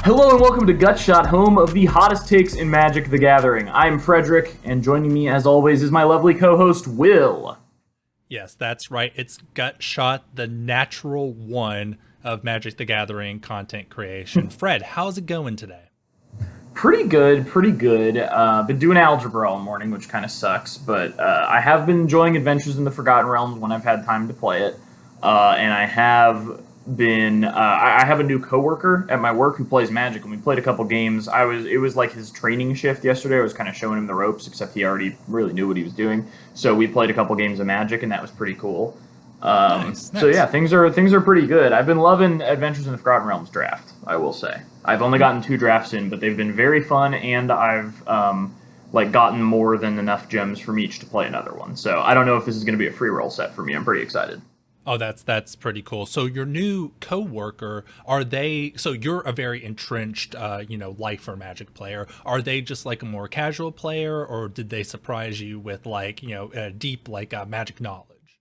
Hello and welcome to Gutshot, home of the hottest takes in Magic the Gathering. I'm Frederick, and joining me as always is my lovely co-host, Will. Yes, that's right. It's Gutshot, the natural one of Magic the Gathering content creation. Fred, how's it going today? Pretty good, pretty good. Been doing algebra all morning, which kind of sucks, but I have been enjoying Adventures in the Forgotten Realms when I've had time to play it. And I have been I have a new coworker at my work who plays Magic, and we played a couple games. It was like his training shift yesterday. I was kind of showing him the ropes, except he already really knew what he was doing. So we played a couple games of Magic, and that was pretty cool. Nice. So yeah, things are pretty good. I've been loving Adventures in the Forgotten Realms draft, I will say. I've only gotten 2 drafts in, but they've been very fun, and I've gotten more than enough gems from each to play another one. So I don't know if this is going to be a free roll set for me. I'm pretty excited. Oh, that's pretty cool. So your new coworker, so you're a very entrenched, lifer Magic player. Are they just like a more casual player, or did they surprise you with deep Magic knowledge?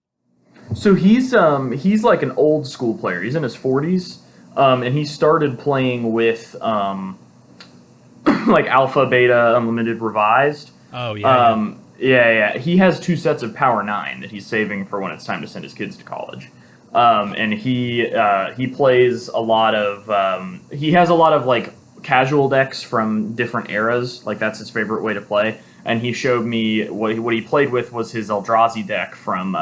So he's like an old school player. He's in his 40s, and he started playing with Alpha, Beta, Unlimited, Revised. Oh yeah. Yeah. He has 2 sets of Power 9 that he's saving for when it's time to send his kids to college. And he plays a lot of he has a lot of casual decks from different eras. Like that's his favorite way to play. And he showed me what he played with was his Eldrazi deck from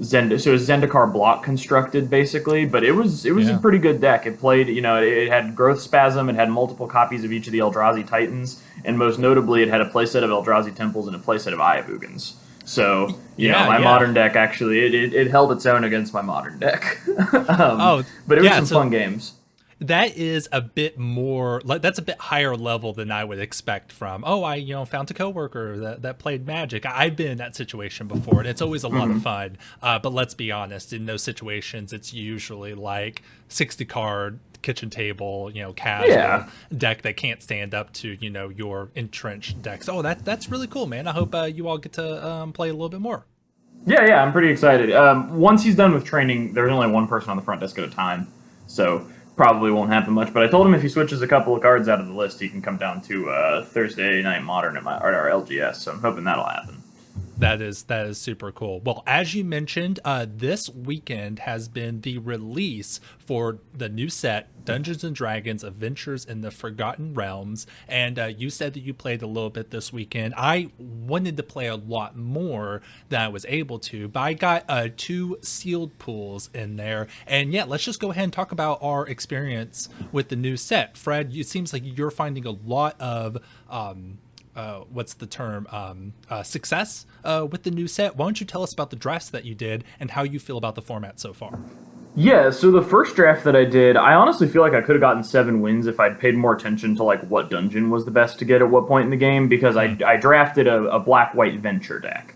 so it was Zendikar block constructed basically, but it was a pretty good deck. It played, it had Growth Spasm, it had multiple copies of each of the Eldrazi Titans, and most notably it had a playset of Eldrazi Temples and a playset of Ayavugans. So, my modern deck actually, it held its own against my modern deck. But it was some fun games. That is a bit more, that's a bit higher level than I would expect from, I found a coworker that played Magic. I've been in that situation before, and it's always a lot of fun. But let's be honest, in those situations, it's usually 60 card kitchen table, casual deck that can't stand up to, your entrenched decks. Oh, that's really cool, man. I hope you all get to play a little bit more. Yeah, I'm pretty excited. Once he's done with training, there's only one person on the front desk at a time, so probably won't happen much, but I told him if he switches a couple of cards out of the list, he can come down to Thursday Night Modern at our LGS, so I'm hoping that'll happen. That is super cool. Well, as you mentioned, this weekend has been the release for the new set, Dungeons & Dragons Adventures in the Forgotten Realms, and you said that you played a little bit this weekend. I wanted to play a lot more than I was able to, but I got 2 sealed pools in there, and let's just go ahead and talk about our experience with the new set. Fred, it seems like you're finding a lot of what's the term, success with the new set. Why don't you tell us about the drafts that you did and how you feel about the format so far? Yeah, so the first draft that I did, I honestly feel like I could have gotten 7 wins if I'd paid more attention to what dungeon was the best to get at what point in the game, because I drafted a black-white venture deck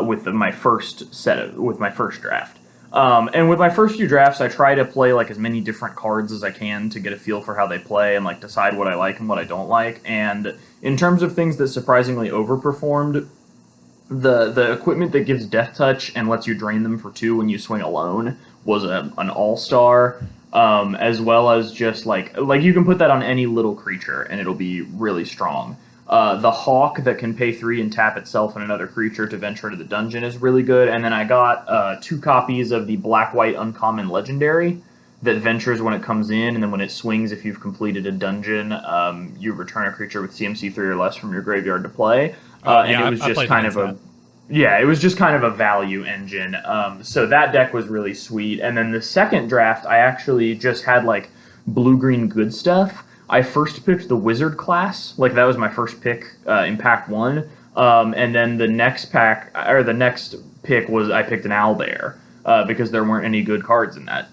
with my first draft. And with my first few drafts, I try to play as many different cards as I can to get a feel for how they play and decide what I like and what I don't like. And in terms of things that surprisingly overperformed, the equipment that gives Death Touch and lets you drain them for 2 when you swing alone was an all-star, as well as just you can put that on any little creature and it'll be really strong. The Hawk that can pay 3 and tap itself and another creature to venture into the dungeon is really good. And then I got 2 copies of the black-white uncommon legendary that ventures when it comes in, and then when it swings, if you've completed a dungeon, you return a creature with CMC 3 or less from your graveyard to play. And it was just kind of it was just kind of a value engine. So that deck was really sweet. And then the second draft, I actually just had blue-green good stuff. I first picked the Wizard class, that was my first pick in pack 1, and then the next pick was I picked an Owlbear because there weren't any good cards in that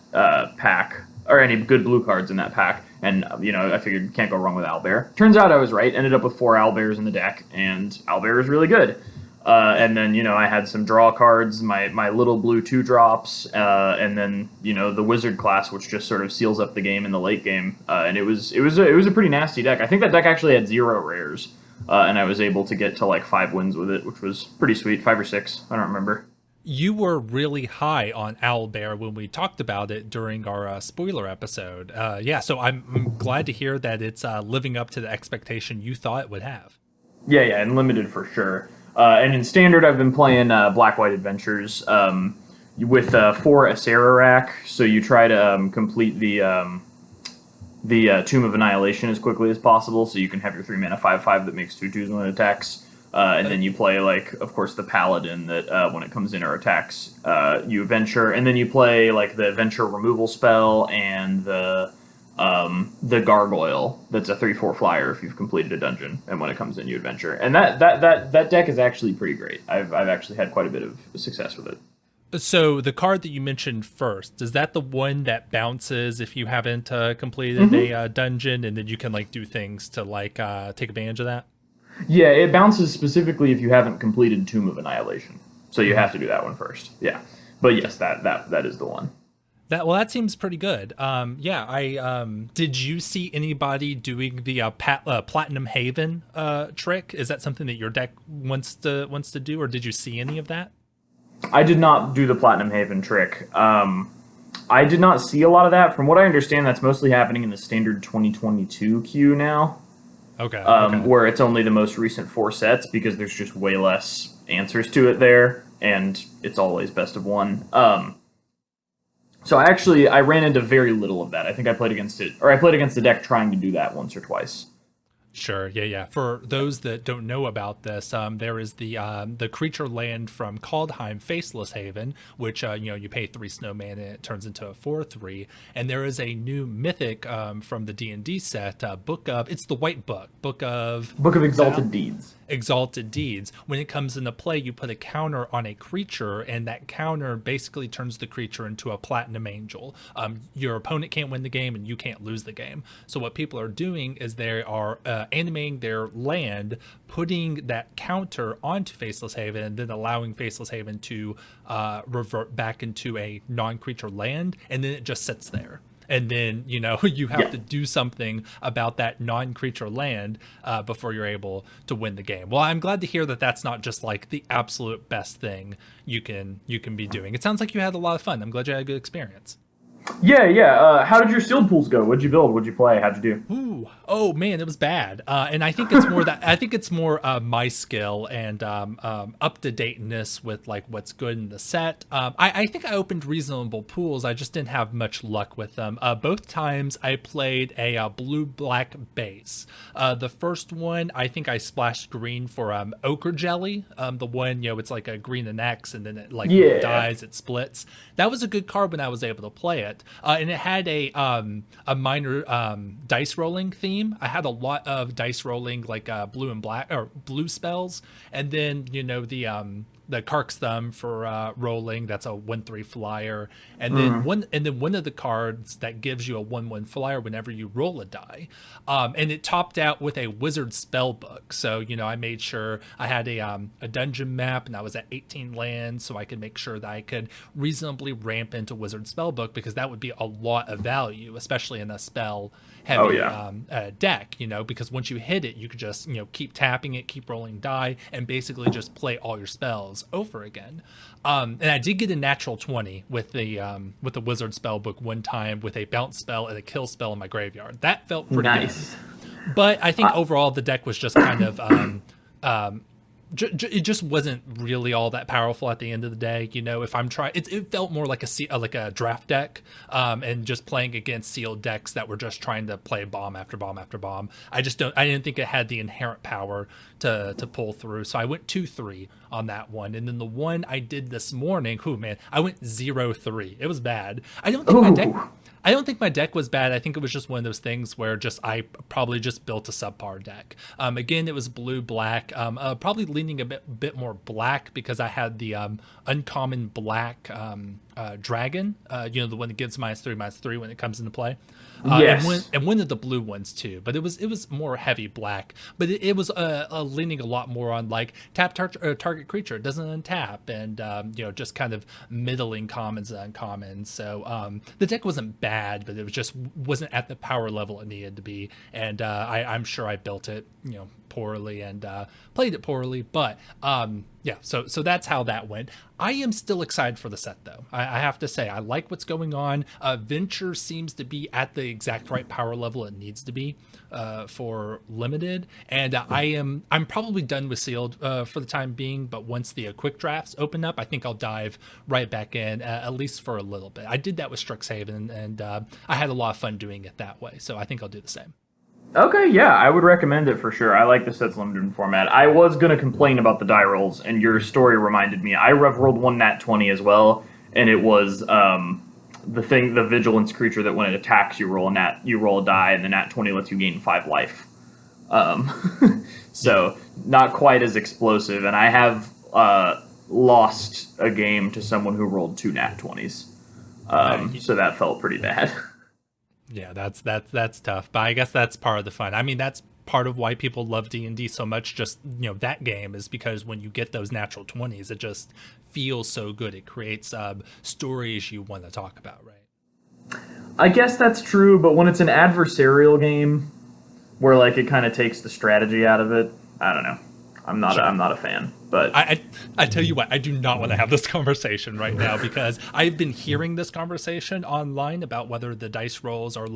pack, or any good blue cards in that pack, and I figured you can't go wrong with Owlbear. Turns out I was right. Ended up with 4 Owlbears in the deck, and Owlbear is really good. And then, I had some draw cards, my little blue 2-drops, and then, the Wizard class, which just sort of seals up the game in the late game. And it was a pretty nasty deck. I think that deck actually had 0 rares, and I was able to get to 5 wins with it, which was pretty sweet. 5 or 6, I don't remember. You were really high on Owlbear when we talked about it during our spoiler episode. Yeah, so I'm glad to hear that it's living up to the expectation you thought it would have. Yeah, and limited for sure. And in standard, I've been playing Black White Adventures with 4 Acera. So you try to complete the Tomb of Annihilation as quickly as possible, so you can have your 3 mana 5/5 that makes 2/2s when it attacks. And then you play, like, of course, the Paladin that when it comes in or attacks, you venture, and then you play like the venture removal spell and the Gargoyle. That's a 3/4 flyer if you've completed a dungeon, and when it comes in, you adventure. And that deck is actually pretty great. I've actually had quite a bit of success with it. So the card that you mentioned first, is that the one that bounces if you haven't completed a dungeon, and then you can like do things to like take advantage of that? Yeah, it bounces specifically if you haven't completed Tomb of Annihilation. So you have to do that one first. Yeah. But yes, that is the one. That seems pretty good. Yeah, I did you see anybody doing the Platinum Haven trick? Is that something that your deck wants to do, or did you see any of that? I did not do the Platinum Haven trick. I did not see a lot of that. From what I understand, that's mostly happening in the standard 2022 queue now. Okay. Where it's only the most recent 4 sets because there's just way less answers to it there, and it's always best of one. So I ran into very little of that. I think I played against the deck trying to do that once or twice. Sure. Yeah. For those that don't know about this, there is the creature land from Kaldheim, Faceless Haven, which you pay 3 snowman and it turns into a 4/3. And there is a new mythic from the D&D set, it's the White Book of Exalted Deeds. Exalted Deeds. When it comes into play, you put a counter on a creature, and that counter basically turns the creature into a Platinum Angel. Your opponent can't win the game, and you can't lose the game. So what people are doing is they are animating their land, putting that counter onto Faceless Haven, and then allowing Faceless Haven to revert back into a non-creature land, and then it just sits there. And then, you have to do something about that non-creature land before you're able to win the game. Well, I'm glad to hear that that's not just like the absolute best thing you can be doing. It sounds like you had a lot of fun. I'm glad you had a good experience. Yeah. How did your sealed pools go? What'd you build? What'd you play? How'd you do? Ooh, oh man, it was bad. And I think it's more my skill and up to dateness with like what's good in the set. I think I opened reasonable pools. I just didn't have much luck with them. Both times I played a blue-black base. The first one, I think I splashed green for ochre jelly. The one, it's like a green and X, and then it like dies, it splits. That was a good card when I was able to play it. And it had a minor dice rolling theme. I had a lot of dice rolling, like blue and black or blue spells, and then the Kark's Thumb for rolling. That's a 1/3 flyer, and then one of the cards that gives you a 1/1 flyer whenever you roll a die, and it topped out with a wizard spell book. So I made sure I had a dungeon map, and I was at 18 lands, so I could make sure that I could reasonably ramp into wizard spell book, because that would be a lot of value, especially in a spell heavy deck. Because once you hit it, you could just keep tapping it, keep rolling die, and basically just play all your spells over again. And I did get a natural 20 with the wizard spell book one time with a bounce spell and a kill spell in my graveyard. That felt pretty nice. Good. But I think overall the deck was just kind of it just wasn't really all that powerful at the end of the day. If I'm trying, it felt more like a draft deck, and just playing against sealed decks that were just trying to play bomb after bomb after bomb. I didn't think it had the inherent power to pull through. So I went 2-3 on that one. And then the one I did this morning, I went 0-3. It was bad. I don't think my deck was bad. I think it was just one of those things where I probably just built a subpar deck. Again, it was blue-black, probably leaning a bit more black because I had the uncommon black dragon, the one that gives -3/-3 when it comes into play. Yes. And one of the blue ones too, but it was more heavy black. But it was leaning a lot more on like tap target creature, it doesn't untap, and just kind of middling commons and uncommons. So the deck wasn't bad, but it wasn't at the power level it needed to be. And I'm sure I built it poorly and played it poorly. But yeah, so that's how that went. I am still excited for the set, though. I have to say, I like what's going on. Venture seems to be at the exact right power level it needs to be for limited, and I'm probably done with sealed for the time being. But once the quick drafts open up, I think I'll dive right back in, at least for a little bit. I did that with Strixhaven, and I had a lot of fun doing it that way. So I think I'll do the same. Okay, yeah, I would recommend it for sure. I like the set's limited format. I was going to complain about the die rolls, and your story reminded me. I rev rolled one nat 20 as well, and it was the vigilance creature that when it attacks, you roll a die, and the nat 20 lets you gain 5 life. So not quite as explosive, and I have lost a game to someone who rolled 2 nat 20s. So that felt pretty bad. Yeah, that's tough, but I guess that's part of the fun. I mean, that's part of why people love D&D so much. Just, that game is because when you get those natural 20s, it just feels so good. It creates stories you want to talk about, right? I guess that's true, but when it's an adversarial game where like it kind of takes the strategy out of it, I don't know. I'm not a fan. But I tell you what, I do not want to have this conversation right now because I've been hearing this conversation online about whether the dice rolls are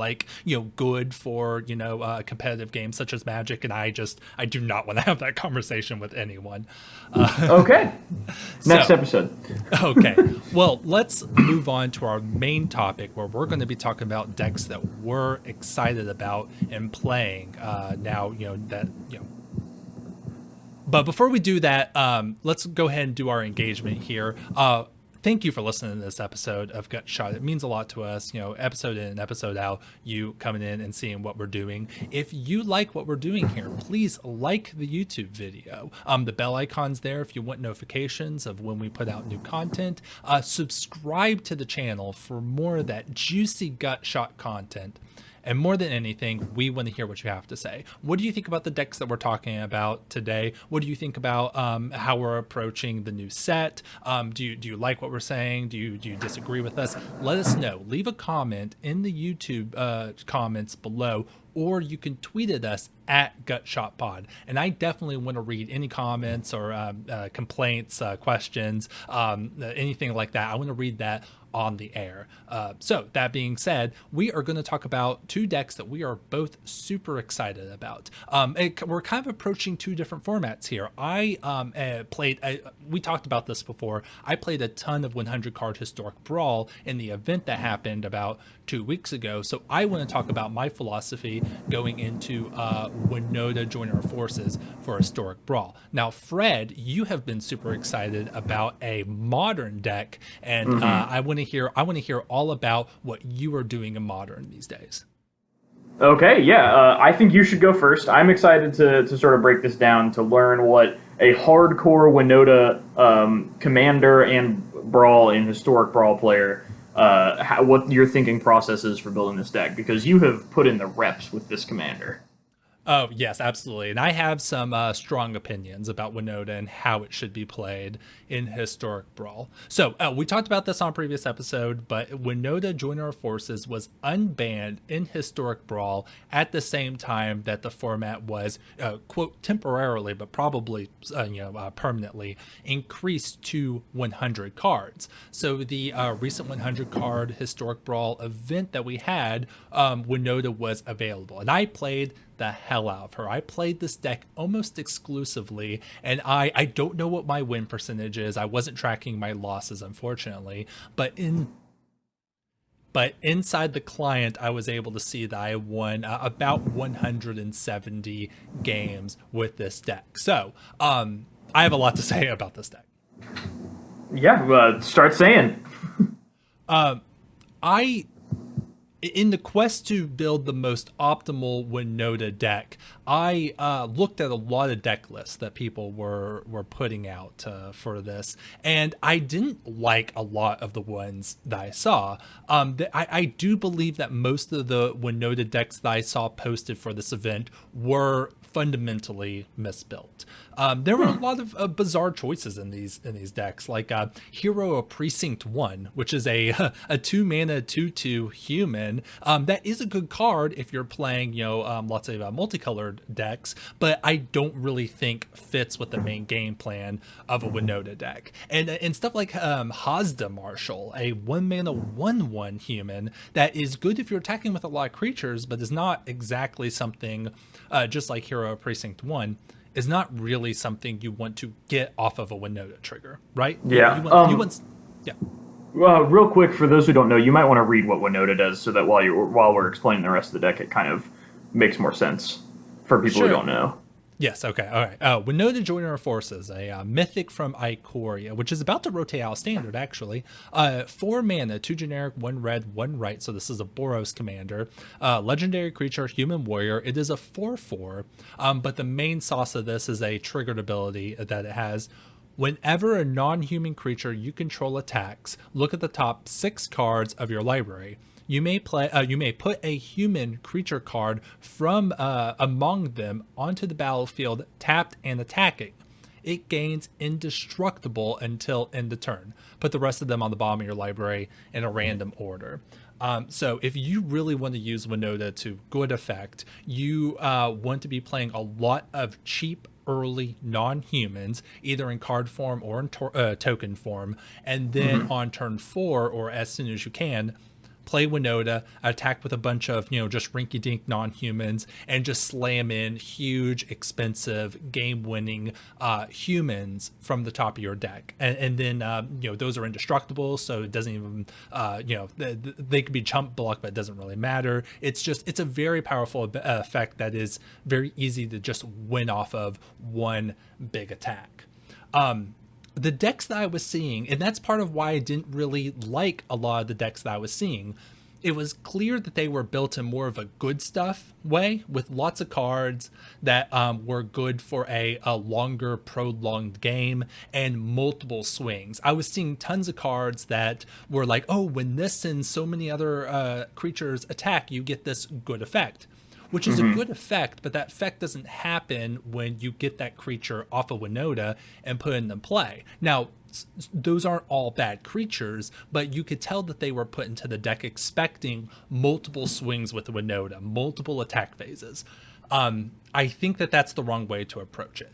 good for competitive games such as Magic, and I do not want to have that conversation with anyone. Okay. Next episode. Okay. Well, let's move on to our main topic where we're going to be talking about decks that we're excited about and playing now. But before we do that, let's go ahead and do our engagement here. Thank you for listening to this episode of Gut Shot. It means a lot to us, episode in, episode out, you coming in and seeing what we're doing. If you like what we're doing here, please like the YouTube video. The bell icon's there if you want notifications of when we put out new content. Subscribe to the channel for more of that juicy Gut Shot content. And more than anything, we want to hear what you have to say. What do you think about the decks that we're talking about today? What do you think about how we're approaching the new set? Do you like what we're saying? Do you disagree with us? Let us know. Leave a comment in the YouTube comments below, or you can tweet at us at GutshotPod. And I definitely want to read any comments or complaints, questions, anything like that. I want to read that on the air. So that being said, we are going to talk about 2 decks that we are both super excited about. We're kind of approaching 2 different formats here. We talked about this before. I played a ton of 100 card Historic Brawl in the event that happened about 2 weeks ago. So I want to talk about my philosophy going into Winota joining our forces for Historic Brawl. Now, Fred, you have been super excited about a modern deck, and I want to hear all about what you are doing in modern these days. Okay, yeah, I think you should go first. I'm excited to sort of break this down to learn what a hardcore Winota commander and Brawl and Historic Brawl player, what your thinking process is for building this deck, because you have put in the reps with this commander. Oh, yes, absolutely. And I have some strong opinions about Winota and how it should be played in Historic Brawl. So we talked about this on a previous episode, but Winota joining our forces was unbanned in Historic Brawl at the same time that the format was, quote, temporarily, but probably permanently increased to 100 cards. So the recent 100 card Historic Brawl event that we had, Winota was available. And I played the hell out of her. I played this deck almost exclusively, and I don't know what my win percentage is. I wasn't tracking my losses, unfortunately, but inside the client, I was able to see that I won about 170 games with this deck. So I have a lot to say about this deck. Yeah, start saying. In the quest to build the most optimal Winota deck, I looked at a lot of deck lists that people were putting out for this, and I didn't like a lot of the ones that I saw. I do believe that most of the Winota decks that I saw posted for this event were fundamentally misbuilt. There were a lot of bizarre choices in these decks, like Hero of Precinct 1, which is a a 2-mana 2/2 human. That is a good card if you're playing, lots of multicolored decks, but I don't really think fits with the main game plan of a Winota deck. And stuff like Hazda Marshal, a 1-mana 1/1 human that is good if you're attacking with a lot of creatures, but is not exactly something, just like Hero of Precinct 1, is not really something you want to get off of a Winota trigger, right? Yeah. Yeah. Real quick, for those who don't know, you might want to read what Winota does, so that while we're explaining the rest of the deck, it kind of makes more sense for people who don't know. Yes, okay, all right. Winota Join Our Forces, a mythic from Ikoria, which is about to rotate out standard, actually. 4 mana, 2 generic, 1 red, 1 right, so this is a Boros commander. Legendary creature, human warrior. It is a 4/4, but the main sauce of this is a triggered ability that it has. Whenever a non-human creature you control attacks, look at the top 6 cards of your library. You may put a human creature card from among them onto the battlefield, tapped and attacking. It gains indestructible until end of turn. Put the rest of them on the bottom of your library in a random order. So if you really want to use Winota to good effect, you want to be playing a lot of cheap early non-humans, either in card form or in token form, and then on turn 4, or as soon as you can, play Winota, attack with a bunch of, just rinky-dink non-humans, and just slam in huge, expensive, game-winning humans from the top of your deck. And then, those are indestructible, so it doesn't even, they could be chump block, but it doesn't really matter. It's a very powerful effect that is very easy to just win off of one big attack. The decks that I was seeing, and that's part of why I didn't really like a lot of the decks that I was seeing, it was clear that they were built in more of a good stuff way, with lots of cards that were good for a longer, prolonged game and multiple swings. I was seeing tons of cards that were like, oh, when this and so many other creatures attack, you get this good effect. Which is a good effect, but that effect doesn't happen when you get that creature off of Winota and put it into play. Now, those aren't all bad creatures, but you could tell that they were put into the deck expecting multiple swings with Winota, multiple attack phases. I think that that's the wrong way to approach it.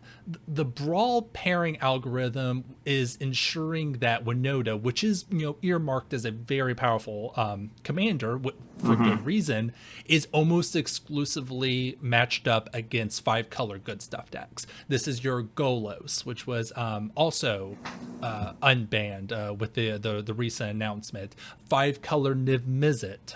The Brawl pairing algorithm is ensuring that Winota, which is earmarked as a very powerful commander for good reason, is almost exclusively matched up against 5-color good stuff decks. This is your Golos, which was also unbanned with the recent announcement. 5-color Niv Mizzet,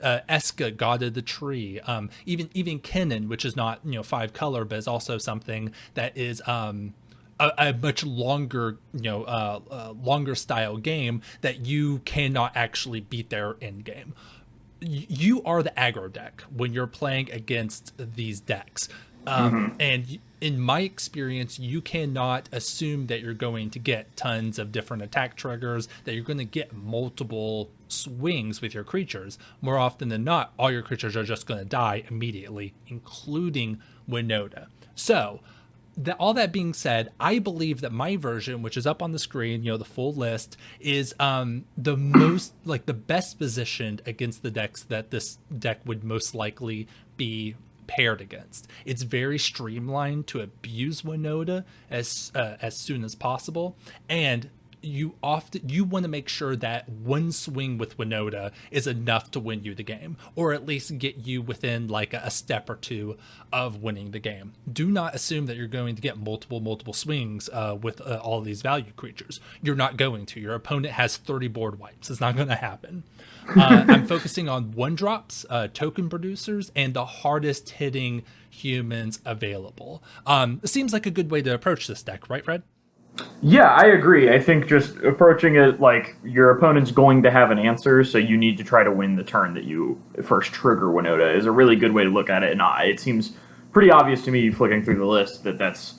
Eska, God of the Tree, even Kennen, which is not 5-color, but is also something that is a much longer longer style game that you cannot actually beat their end game. You are the aggro deck when you're playing against these decks. And in my experience, you cannot assume that you're going to get tons of different attack triggers, that you're going to get multiple swings with your creatures. More often than not, all your creatures are just going to die immediately, including Winota. So, all that being said, I believe that my version, which is up on the screen, the full list, is the most, the best positioned against the decks that this deck would most likely be paired against. It's very streamlined to abuse Winota as soon as possible, and you want to make sure that one swing with Winota is enough to win you the game, or at least get you within a step or two of winning the game. Do not assume that you're going to get multiple swings with all of these value creatures. You're not going to. Your opponent has 30 board wipes. It's not going to happen. I'm focusing on 1-drops, token producers, and the hardest hitting humans available. It seems like a good way to approach this deck, right, Fred? Yeah, I agree. I think just approaching it like your opponent's going to have an answer, so you need to try to win the turn that you first trigger Winota is a really good way to look at it. And it seems pretty obvious to me, flicking through the list, that that's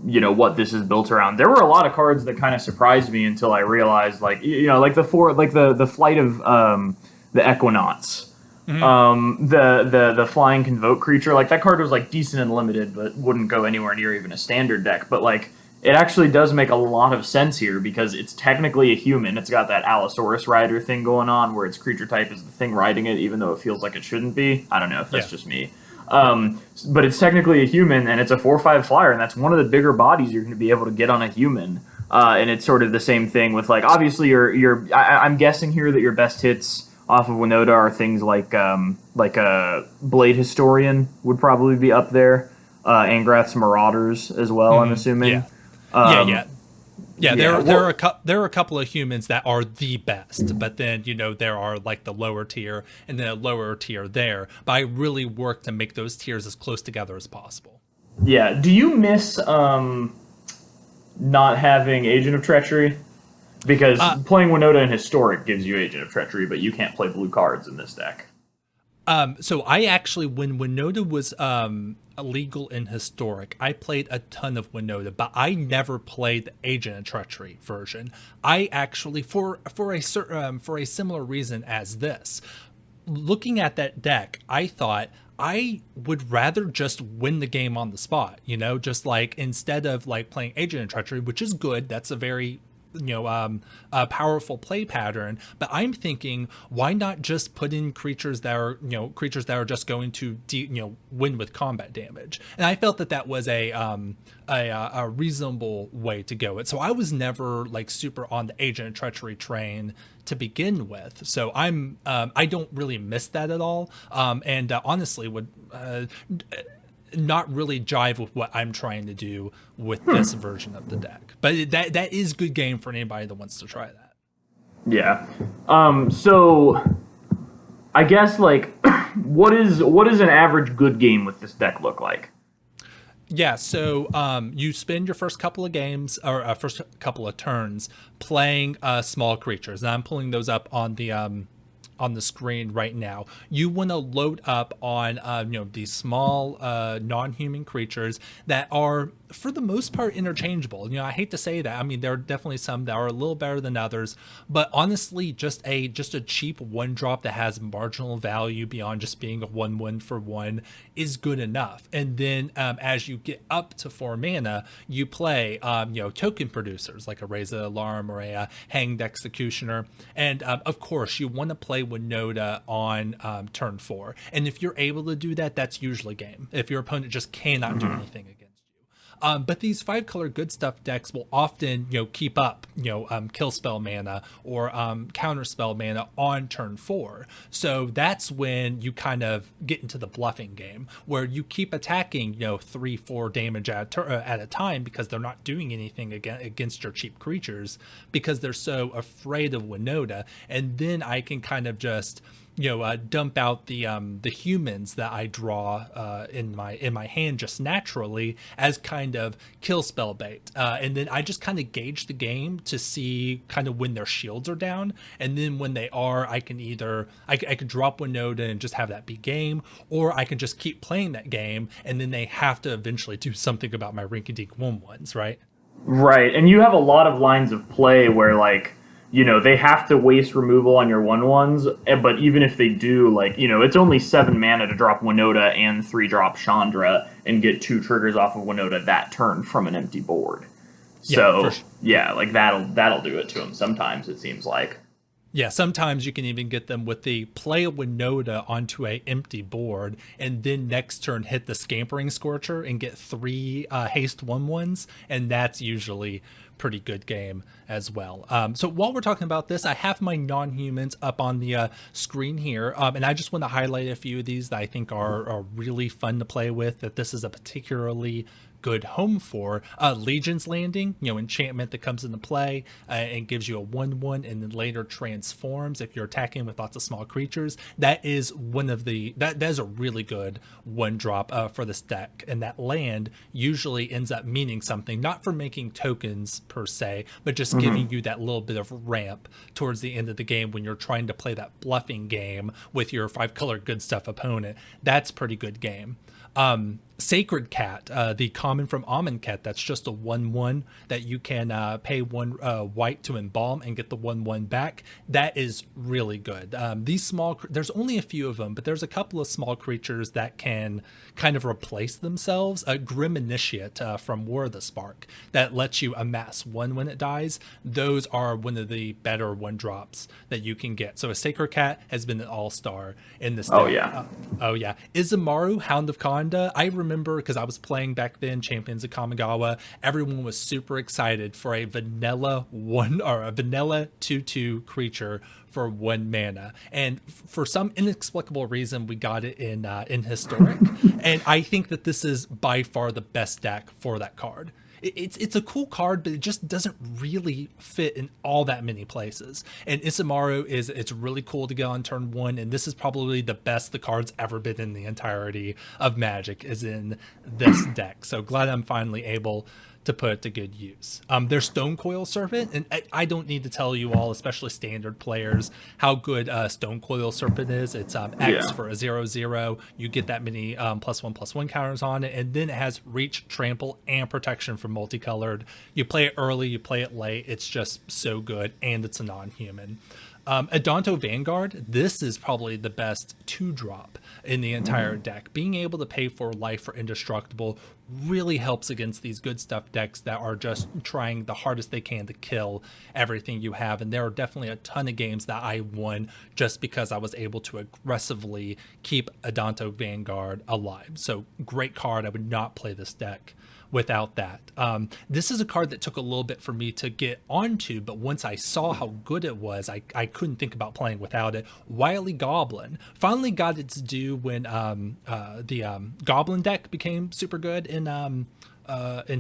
what this is built around. There were a lot of cards that kind of surprised me until I realized, the flight of the Equinauts The flying convoke creature, like that card was like decent and limited, but wouldn't go anywhere near even a standard deck. But like it actually does make a lot of sense here because it's technically a human. It's got that Allosaurus rider thing going on where its creature type is the thing riding it, even though it feels like it shouldn't be. I don't know if that's just me. But it's technically a human, and it's a 4/5 flyer, and that's one of the bigger bodies you're going to be able to get on a human. And it's sort of the same thing with like obviously I'm guessing here that your best hits off of Winota are things like a Blade Historian would probably be up there, Angrath's Marauders as well. I'm assuming. Yeah. There are a couple of humans that are the best, but then there are like the lower tier and then a lower tier there. But I really work to make those tiers as close together as possible. Yeah. Do you miss not having Agent of Treachery? Because playing Winota in Historic gives you Agent of Treachery, but you can't play blue cards in this deck. So I actually, when Winota was illegal in Historic, I played a ton of Winota, but I never played the Agent of Treachery version. I actually, for a similar reason as this, looking at that deck, I thought I would rather just win the game on the spot. Just like instead of like playing Agent of Treachery, which is good. That's a very a powerful play pattern, but I'm thinking, why not just put in creatures that are just going to win with combat damage? And I felt that was a reasonable way to go it. So I was never like super on the Agent of Treachery train to begin with. So I don't really miss that at all. And honestly would not really jive with what I'm trying to do with this version of the deck. But that is good game for anybody that wants to try that. Yeah. So I guess like what is an average good game with this deck look like? Yeah, so you spend your first couple of games or first couple of turns playing small creatures. And I'm pulling those up on the screen right now. You want to load up on these small non-human creatures that are for the most part interchangeable. I hate to say that. I mean, there are definitely some that are a little better than others, but honestly just a cheap one drop that has marginal value beyond just being a 1/1 for 1 is good enough. And then as you get up to 4 mana, you play token producers like a Raise the Alarm or a Hanged Executioner. And of course you want to play Winota on turn 4. And if you're able to do that, that's usually game. If your opponent just cannot do anything against you. But these 5-color good stuff decks will often, keep up, kill spell mana or counter spell mana on turn 4. So that's when you kind of get into the bluffing game where you keep attacking, 3-4 damage at a time because they're not doing anything against your cheap creatures because they're so afraid of Winota. And then I can kind of just dump out the humans that I draw in my hand just naturally as kind of kill spell bait, and then I just kind of gauge the game to see kind of when their shields are down, and then when they are, I can either I could drop Winota and just have that be game, or I can just keep playing that game, and then they have to eventually do something about my rinky-dink 1/1s, right? Right, and you have a lot of lines of play where like. They have to waste removal on your 1/1s, but even if they do, like, it's only 7 mana to drop Winota and 3-drop Chandra and get 2 triggers off of Winota that turn from an empty board. So, for sure. Yeah, like that'll do it to them sometimes, it seems like. Yeah, sometimes you can even get them with the play a Winota onto a empty board, and then next turn hit the Scampering Scorcher and get 3 haste 1/1s, and that's usually pretty good game as well. So while we're talking about this, I have my non-humans up on the screen here, and I just want to highlight a few of these that I think are really fun to play with, that this is a particularly good home for. Legion's Landing, enchantment that comes into play and gives you a 1/1 and then later transforms if you're attacking with lots of small creatures. That is that is a really good 1-drop for this deck, and that land usually ends up meaning something, not for making tokens per se, but just giving you that little bit of ramp towards the end of the game when you're trying to play that bluffing game with your 5-color good stuff opponent. That's pretty good game. Sacred Cat, the common from Amonkhet, that's just a 1/1 that you can pay 1 white to embalm and get the 1/1 back. That is really good. These there's only a few of them, but there's a couple of small creatures that can kind of replace themselves. A Grim Initiate from War of the Spark that lets you amass 1 when it dies. Those are one of the better 1-drops that you can get. So a Sacred Cat has been an all-star in this deck. Oh, yeah. Oh, yeah. Izumaru, Hound of Kanda, I remember because I was playing back then Champions of Kamigawa, everyone was super excited for a vanilla 2/2 creature for 1 mana, and for some inexplicable reason we got it in Historic. And I think that this is by far the best deck for that card. It's a cool card, but it just doesn't really fit in all that many places. And Izumaru it's really cool to get on turn 1, and this is probably the best the card's ever been in the entirety of Magic is in this deck. So glad I'm finally able to put it to good use. There's Stonecoil Serpent, and I don't need to tell you all, especially standard players, how good Stonecoil Serpent is. It's X for a 0/0. You get that many +1/+1 counters on it, and then it has Reach, Trample, and Protection from multicolored. You play it early, you play it late. It's just so good, and it's a non-human. Adanto Vanguard, this is probably the best 2-drop in the entire deck. Being able to pay for life for indestructible really helps against these good stuff decks that are just trying the hardest they can to kill everything you have. And there are definitely a ton of games that I won just because I was able to aggressively keep Adanto Vanguard alive. So great card. I would not play this deck without that. This is a card that took a little bit for me to get onto, but once I saw how good it was, I couldn't think about playing without it. Wily Goblin finally got its due when the Goblin deck became super good in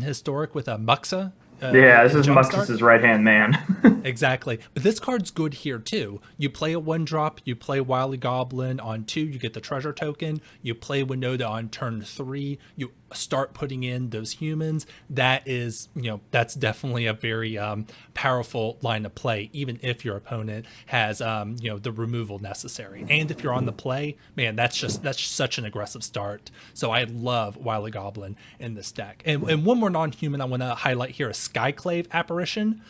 Historic with Muxa. This is Muxus's right-hand man. Exactly. But this card's good here too. You play a 1-drop, you play Wily Goblin on 2, you get the treasure token, you play Winota on turn 3, you start putting in those humans. That is, that's definitely a very powerful line of play, even if your opponent has the removal necessary. And if you're on the play, man, that's such an aggressive start. So I love Wily Goblin in this deck. And one more non-human I want to highlight here is Skyclave Apparition.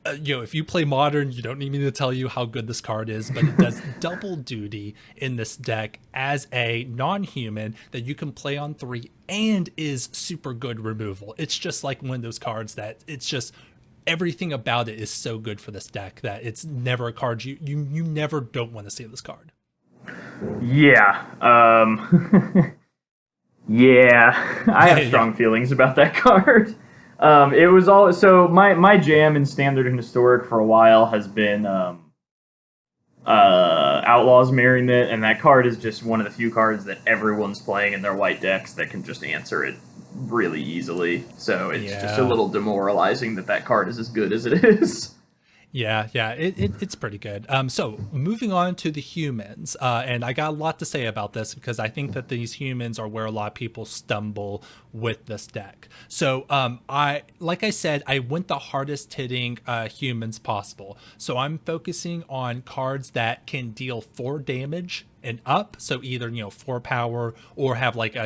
If you play Modern, you don't need me to tell you how good this card is, but it does double duty in this deck as a non-human that you can play on 3 and is super good removal. It's just like one of those cards that it's just everything about it is so good for this deck that it's never a card you never don't want to see this card. Yeah. Yeah. I have strong feelings about that card. It was all so my jam in Standard and Historic for a while has been Outlaw's Merriment, and that card is just one of the few cards that everyone's playing in their white decks that can just answer it really easily. So it's just a little demoralizing that card is as good as it is. Yeah, it's pretty good. So moving on to the humans, and I got a lot to say about this because I think that these humans are where a lot of people stumble with this deck. So like I said, I went the hardest hitting humans possible. So I'm focusing on cards that can deal 4 damage and up, so either 4 power or have like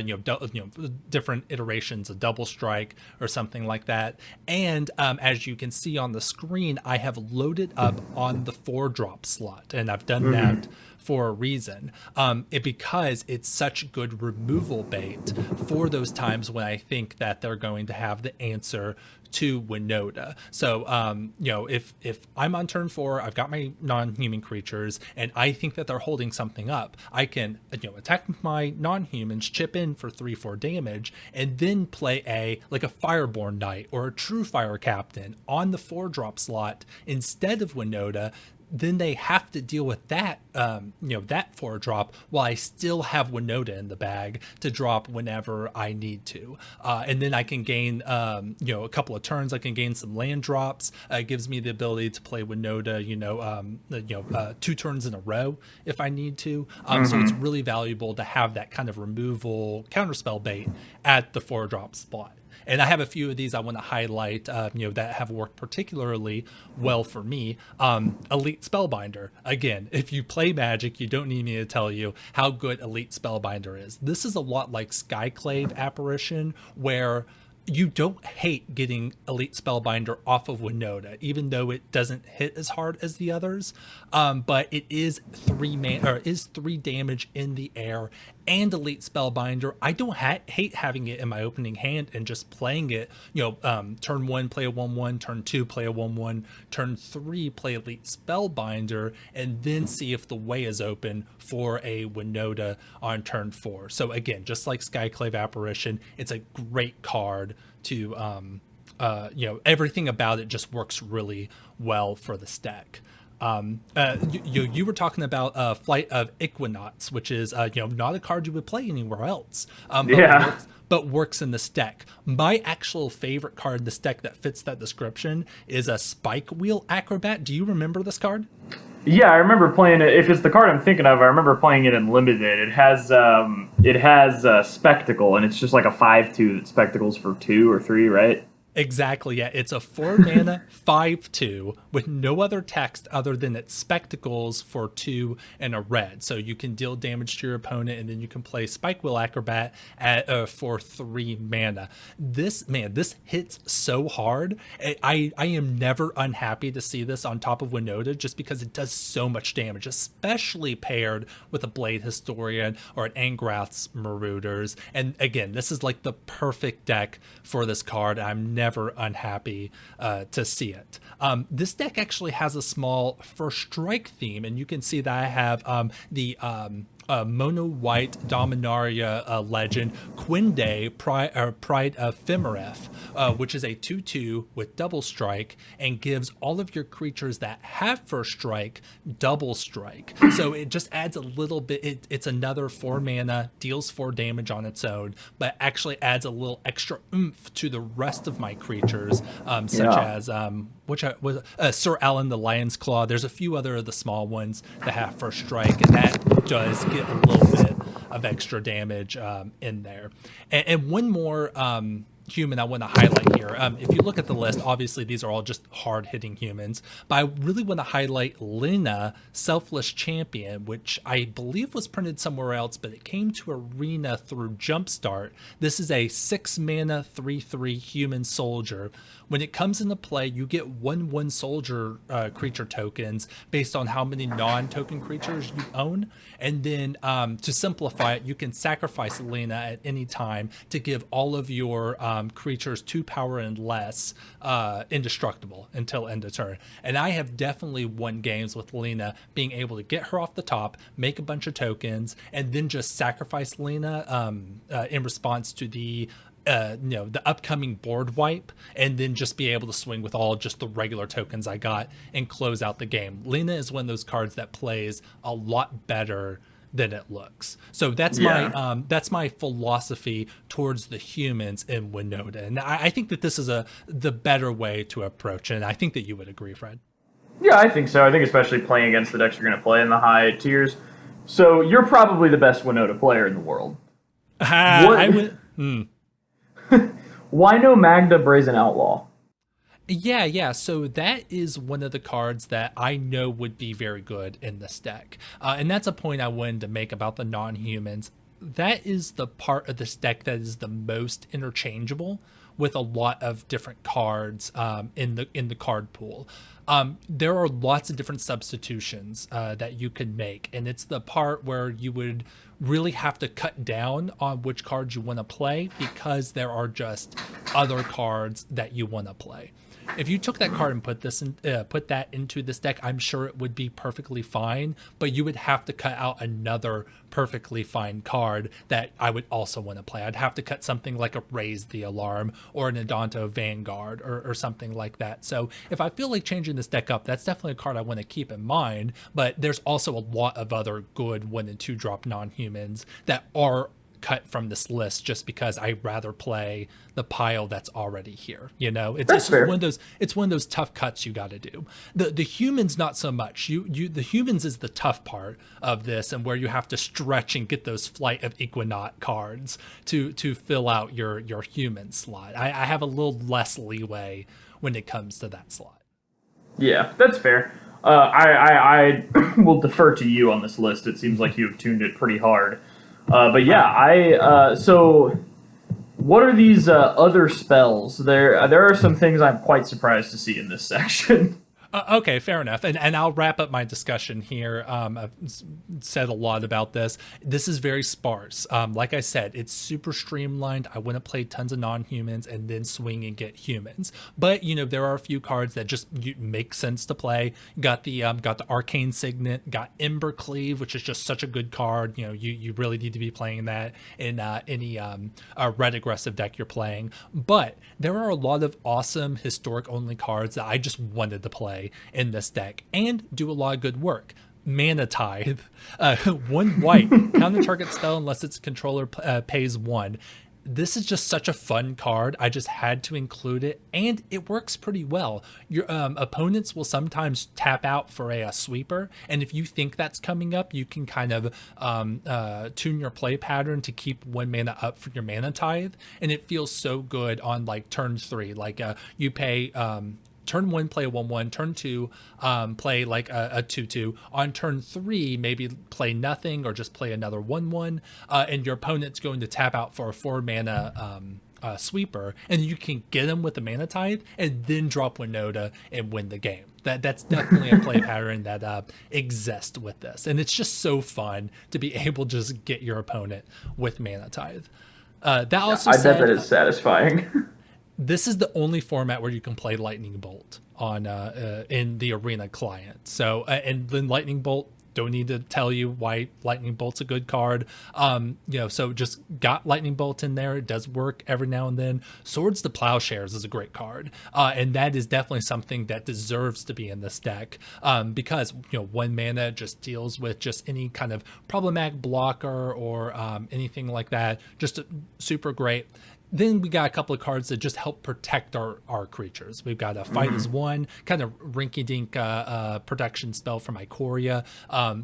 different iterations, a double strike or something like that. And as you can see on the screen, I have loaded up on the 4-drop slot, and I've done that for a reason, because it's such good removal bait for those times when I think that they're going to have the answer to Winota. So if I'm on turn 4, I've got my non-human creatures, and I think that they're holding something up, I can attack my non-humans, chip in for 3-4 damage, and then play a Fireborn Knight or a True Fire Captain on the 4-drop slot instead of Winota. Then they have to deal with that, that 4-drop while I still have Winota in the bag to drop whenever I need to. And then I can gain, a couple of turns. I can gain some land drops. It gives me the ability to play Winota, 2 turns in a row if I need to. So it's really valuable to have that kind of removal counterspell bait at the 4-drop spot. And I have a few of these I want to highlight, that have worked particularly well for me. Elite Spellbinder. Again, if you play Magic, you don't need me to tell you how good Elite Spellbinder is. This is a lot like Skyclave Apparition, where you don't hate getting Elite Spellbinder off of Winota, even though it doesn't hit as hard as the others. But it is 3 damage in the air, and Elite Spellbinder. I don't hate having it in my opening hand and just playing it. Turn 1 play a 1/1, turn 2 play a 1/1, turn 3 play Elite Spellbinder, and then see if the way is open for a Winota on turn 4. So again, just like Skyclave Apparition, it's a great card to everything about it just works really well for the stack. You were talking about Flight of Equinox, which is not a card you would play anywhere else, but works in this deck. My actual favorite card in this deck that fits that description is a Spike Wheel Acrobat. Do you remember this card? Yeah, I remember playing it. If it's the card I'm thinking of, I remember playing it in Limited. It has Spectacle, and it's just like a 5/2 that Spectacles for 2 or 3, right? Exactly, yeah. It's a 4 mana 5/2 with no other text other than its Spectacles for 2 and a red. So you can deal damage to your opponent, and then you can play Spike Wheel Acrobat for 3 mana. This hits so hard. I am never unhappy to see this on top of Winota, just because it does so much damage, especially paired with a Blade Historian or an Angrath's Marauders. And again, this is like the perfect deck for this card. I'm never unhappy to see it. This deck actually has a small first strike theme, and you can see that I have the mono white Dominaria legend Quinde Pride of Fimaref, which is a 2/2 with double strike and gives all of your creatures that have first strike double strike. So it just adds a little bit. It's another 4 mana, deals 4 damage on its own, but actually adds a little extra oomph to the rest of my creatures, such as Sir Alan the Lion's Claw. There's a few other of the small ones that have first strike, and that does get a little bit of extra damage in there. And one more human I want to highlight here. If you look at the list, obviously these are all just hard-hitting humans, but I really want to highlight Lena, Selfless Champion, which I believe was printed somewhere else, but it came to Arena through Jumpstart. This is a 6 mana 3/3 human soldier. When it comes into play, you get 1/1 soldier creature tokens based on how many non-token creatures you own. And then to simplify it, you can sacrifice Lena at any time to give all of your creatures 2 power and less indestructible until end of turn. And I have definitely won games with Lena being able to get her off the top, make a bunch of tokens, and then just sacrifice Lena in response to the upcoming board wipe, and then just be able to swing with all just the regular tokens I got and close out the game. Lena is one of those cards that plays a lot better than it looks. So that's my philosophy towards the humans in Winota, and I think that this is the better way to approach it. And I think that you would agree, Fred. Yeah, I think so. I think especially playing against the decks you're going to play in the high tiers. So you're probably the best Winota player in the world. I would. Why no Magda Brazen Outlaw? Yeah. So that is one of the cards that I know would be very good in this deck. And that's a point I wanted to make about the non-humans. That is the part of this deck that is the most interchangeable with a lot of different cards in the card pool. There are lots of different substitutions that you can make, and it's the part where you would really have to cut down on which cards you want to play, because there are just other cards that you want to play. If you took that card and put that into this deck, I'm sure it would be perfectly fine, but you would have to cut out another perfectly fine card that I would also want to play. I'd have to cut something like a Raise the Alarm or an Adanto Vanguard or something like that. So if I feel like changing this deck up, that's definitely a card I want to keep in mind, but there's also a lot of other good 1 and 2 drop non-humans that are cut from this list just because I'd rather play the pile that's already here. It's That's fair. it's one of those tough cuts you got to do. The humans not so much. The humans is the tough part of this, and where you have to stretch and get those Flight of Equinaut cards to fill out your human slot. I have a little less leeway when it comes to that slot. Yeah, that's fair. I will defer to you on this list. It seems like you've tuned it pretty hard. But yeah, so what are these other spells? There are some things I'm quite surprised to see in this section. Okay, fair enough. And I'll wrap up my discussion here. I've said a lot about this. This is very sparse. Like I said, it's super streamlined. I want to play tons of non-humans and then swing and get humans. But, there are a few cards that just make sense to play. Got the Arcane Signet, got Embercleave, which is just such a good card. You really need to be playing that in any red aggressive deck you're playing. But there are a lot of awesome historic-only cards that I just wanted to play in this deck and do a lot of good work. Mana Tithe, 1 white, counter target spell unless its controller pays 1. This is just such a fun card. I just had to include it, and it works pretty well. Your opponents will sometimes tap out for a sweeper, and if you think that's coming up, you can kind of tune your play pattern to keep 1 mana up for your Mana Tithe, and it feels so good on like turn 3. Like you pay turn 1, play a 1/1. Turn 2, play like a 2/2. On turn 3, maybe play nothing or just play another 1/1. And your opponent's going to tap out for a 4 mana sweeper, and you can get him with the Mana Tithe and then drop Winota and win the game. That's definitely a play pattern that exists with this, and it's just so fun to be able to just get your opponent with Mana Tithe. I bet that is satisfying. This is the only format where you can play Lightning Bolt on in the Arena client. So, and then Lightning Bolt, don't need to tell you why Lightning Bolt's a good card. So just got Lightning Bolt in there. It does work every now and then. Swords to Plowshares is a great card. And that is definitely something that deserves to be in this deck. Because, 1 mana just deals with just any kind of problematic blocker or anything like that. Just super great. Then we got a couple of cards that just help protect our creatures. We've got a Fight as 1, kind of rinky-dink protection spell from Ikoria.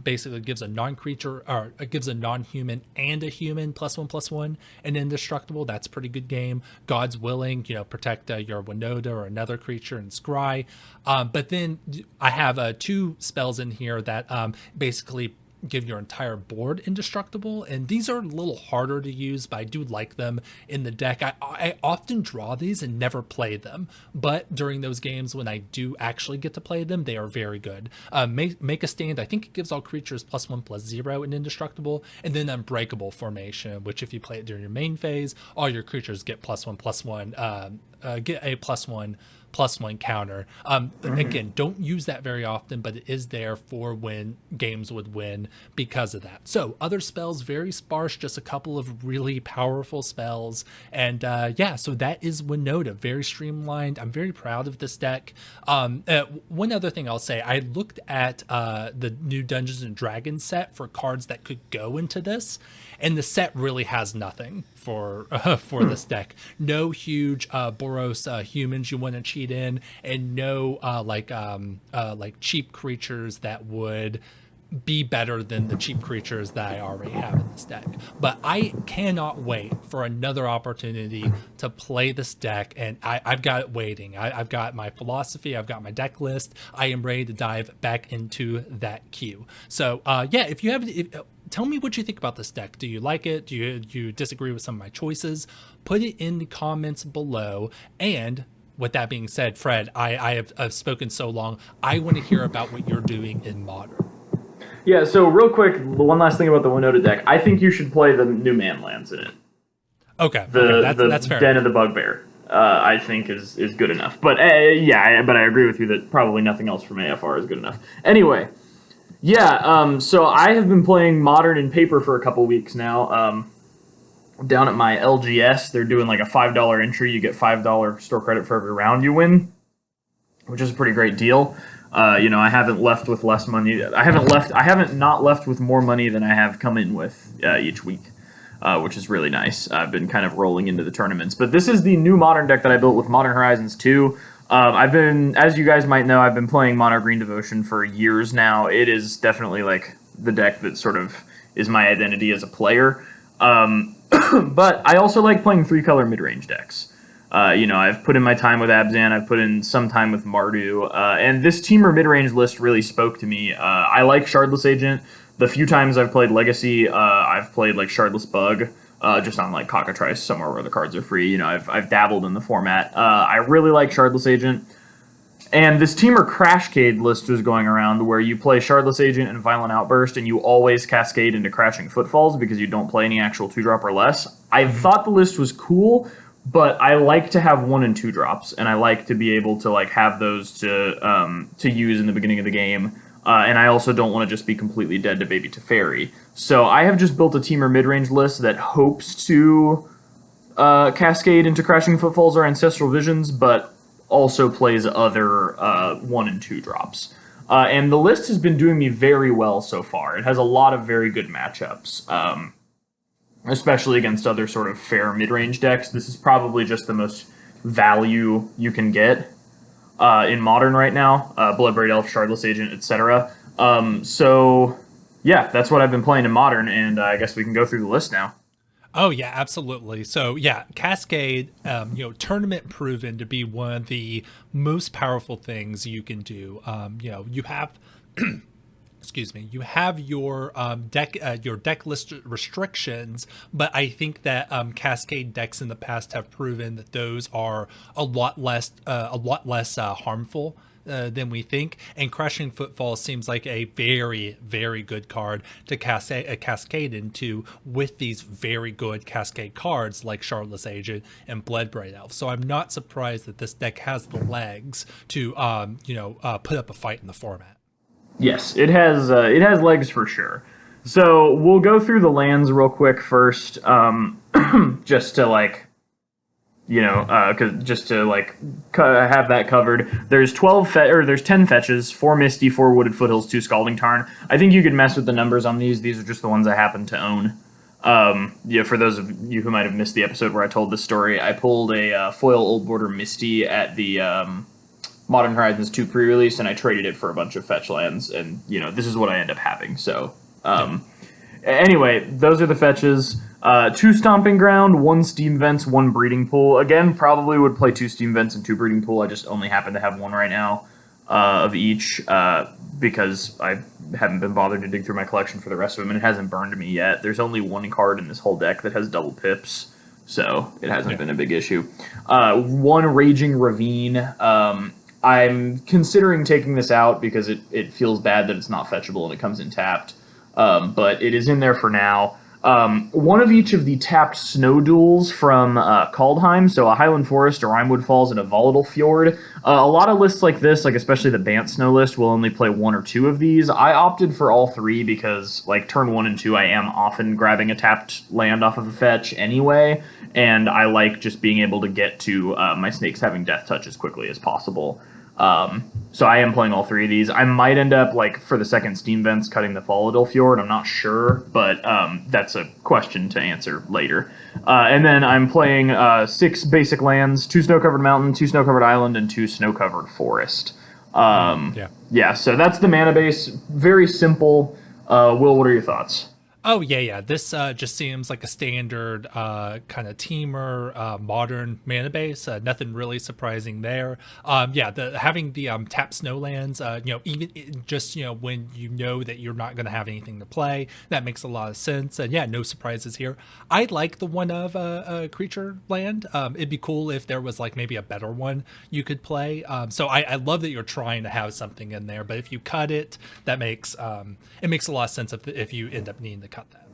Basically gives a non-creature, or it gives a non-human and a human +1/+1 and indestructible. That's a pretty good game. God's Willing, protect your Winota or another creature in Scry. But then I have 2 spells in here that basically give your entire board indestructible, and these are a little harder to use, but I do like them in the deck. I often draw these and never play them, but during those games when I do actually get to play them, they are very good. Make a Stand, I think it gives all creatures +1/+0 and indestructible, and then Unbreakable Formation, which if you play it during your main phase, all your creatures get +1/+1, get a +1/+1 counter. Again, don't use that very often, but it is there for when games would win because of that. So other spells, very sparse, just a couple of really powerful spells. And so that is Winota, very streamlined. I'm very proud of this deck. One other thing I'll say, I looked at the new Dungeons and Dragons set for cards that could go into this, and the set really has nothing for this deck. No huge Boros humans you want to cheat in, and no like cheap creatures that would be better than the cheap creatures that I already have in this deck. But I cannot wait for another opportunity to play this deck, and I've got it waiting. I've got my philosophy, I've got my deck list. I am ready to dive back into that queue. So if you have tell me what you think about this deck. Do you like it? Do you disagree with some of my choices? Put it in the comments below. And with that being said, Fred, I have spoken so long. I want to hear about what you're doing in Modern. Yeah, so real quick, one last thing about the Winota deck. I think you should play the new Manlands in it. Okay, that's fair. Den of the Bugbear, I think is good enough. But but I agree with you that probably nothing else from AFR is good enough. Anyway, so I have been playing Modern in paper for a couple weeks now. Down at my LGS, they're doing like a $5 entry. You get $5 store credit for every round you win, which is a pretty great deal. I haven't left with less money. I haven't not left with more money than I have come in with each week. which is really nice. I've been kind of rolling into the tournaments. But this is the new Modern deck that I built with Modern Horizons 2. I've been, as you guys might know, I've been playing Mono Green Devotion for years now. It is definitely like the deck that sort of is my identity as a player. But I also like playing 3-color mid-range decks. I've put in my time with Abzan, I've put in some time with Mardu, and this Temur mid-range list really spoke to me. I like Shardless Agent. The few times I've played Legacy, I've played like Shardless Bug, just on like Cockatrice, somewhere where the cards are free. I've dabbled in the format. I really like Shardless Agent. And this Temur Crashcade list was going around where you play Shardless Agent and Violent Outburst, and you always cascade into Crashing Footfalls because you don't play any actual 2-drop or less. I thought the list was cool, but I like to have 1 and 2 drops, and I like to be able to like have those to use in the beginning of the game. And I also don't want to just be completely dead to Baby Teferi. So I have just built a Temur midrange list that hopes to cascade into Crashing Footfalls or Ancestral Visions, but also plays other 1 and 2 drops. And the list has been doing me very well so far. It has a lot of very good matchups, especially against other sort of fair mid-range decks. This is probably just the most value you can get in Modern right now. Bloodbraid Elf, Shardless Agent, etc. So, yeah, that's what I've been playing in Modern, and I guess we can go through the list now. Oh yeah, absolutely. So yeah, Cascade, tournament proven to be one of the most powerful things you can do. You have, excuse me, you have your deck list restrictions, but I think that Cascade decks in the past have proven that those are a lot less harmful than we think, and Crashing Footfall seems like a very, very good card to cascade into with these very good Cascade cards like Shardless Agent and Bloodbraid Elf. So I'm not surprised that this deck has the legs to put up a fight in the format. Yes, it has legs for sure. So we'll go through the lands real quick first, just to have that covered. There's 10 fetches, 4 Misty, 4 Wooded Foothills, 2 Scalding Tarn. I think you could mess with the numbers on these. These are just the ones I happen to own. For those of you who might have missed the episode where I told this story, I pulled a foil Old Border Misty at the Modern Horizons 2 pre-release, and I traded it for a bunch of fetch lands, and this is what I end up having. So anyway, those are the fetches. 2 Stomping Ground, 1 Steam Vents, 1 Breeding Pool. Again, probably would play 2 Steam Vents and 2 Breeding Pool. I just only happen to have 1 right now of each because I haven't been bothered to dig through my collection for the rest of them, and it hasn't burned me yet. There's only 1 card in this whole deck that has double pips, so it hasn't been a big issue. 1 Raging Ravine. I'm considering taking this out because it feels bad that it's not fetchable and it comes in tapped, but it is in there for now. 1 of each of the tapped snow duels from Kaldheim, so a Highland Forest, a Rimewood Falls, and a Volatile Fjord. A lot of lists like this, like especially the Bant Snow list, will only play 1 or 2 of these. I opted for all 3 because, like, turn 1 and 2, I am often grabbing a tapped land off of a fetch anyway, and I like just being able to get to my snakes having Death Touch as quickly as possible. So I am playing all 3 of these. I might end up, like, for the second Steam Vents, cutting the Volatile Fjord. I'm not sure, but that's a question to answer later. And then I'm playing 6 basic lands, 2 Snow-Covered Mountain, 2 Snow-Covered Island, and 2 Snow-Covered Forest. Yeah, so that's the mana base. Very simple. Will, what are your thoughts? Oh, yeah. This just seems like a standard kind of Temur Modern mana base. Nothing really surprising there. Having the tap snowlands, even just, when you know that you're not going to have anything to play, that makes a lot of sense. And no surprises here. I like the one of a creature land. It'd be cool if there was like maybe a better one you could play. So I love that you're trying to have something in there, but if you cut it, that makes it makes a lot of sense if you end up needing to cut that.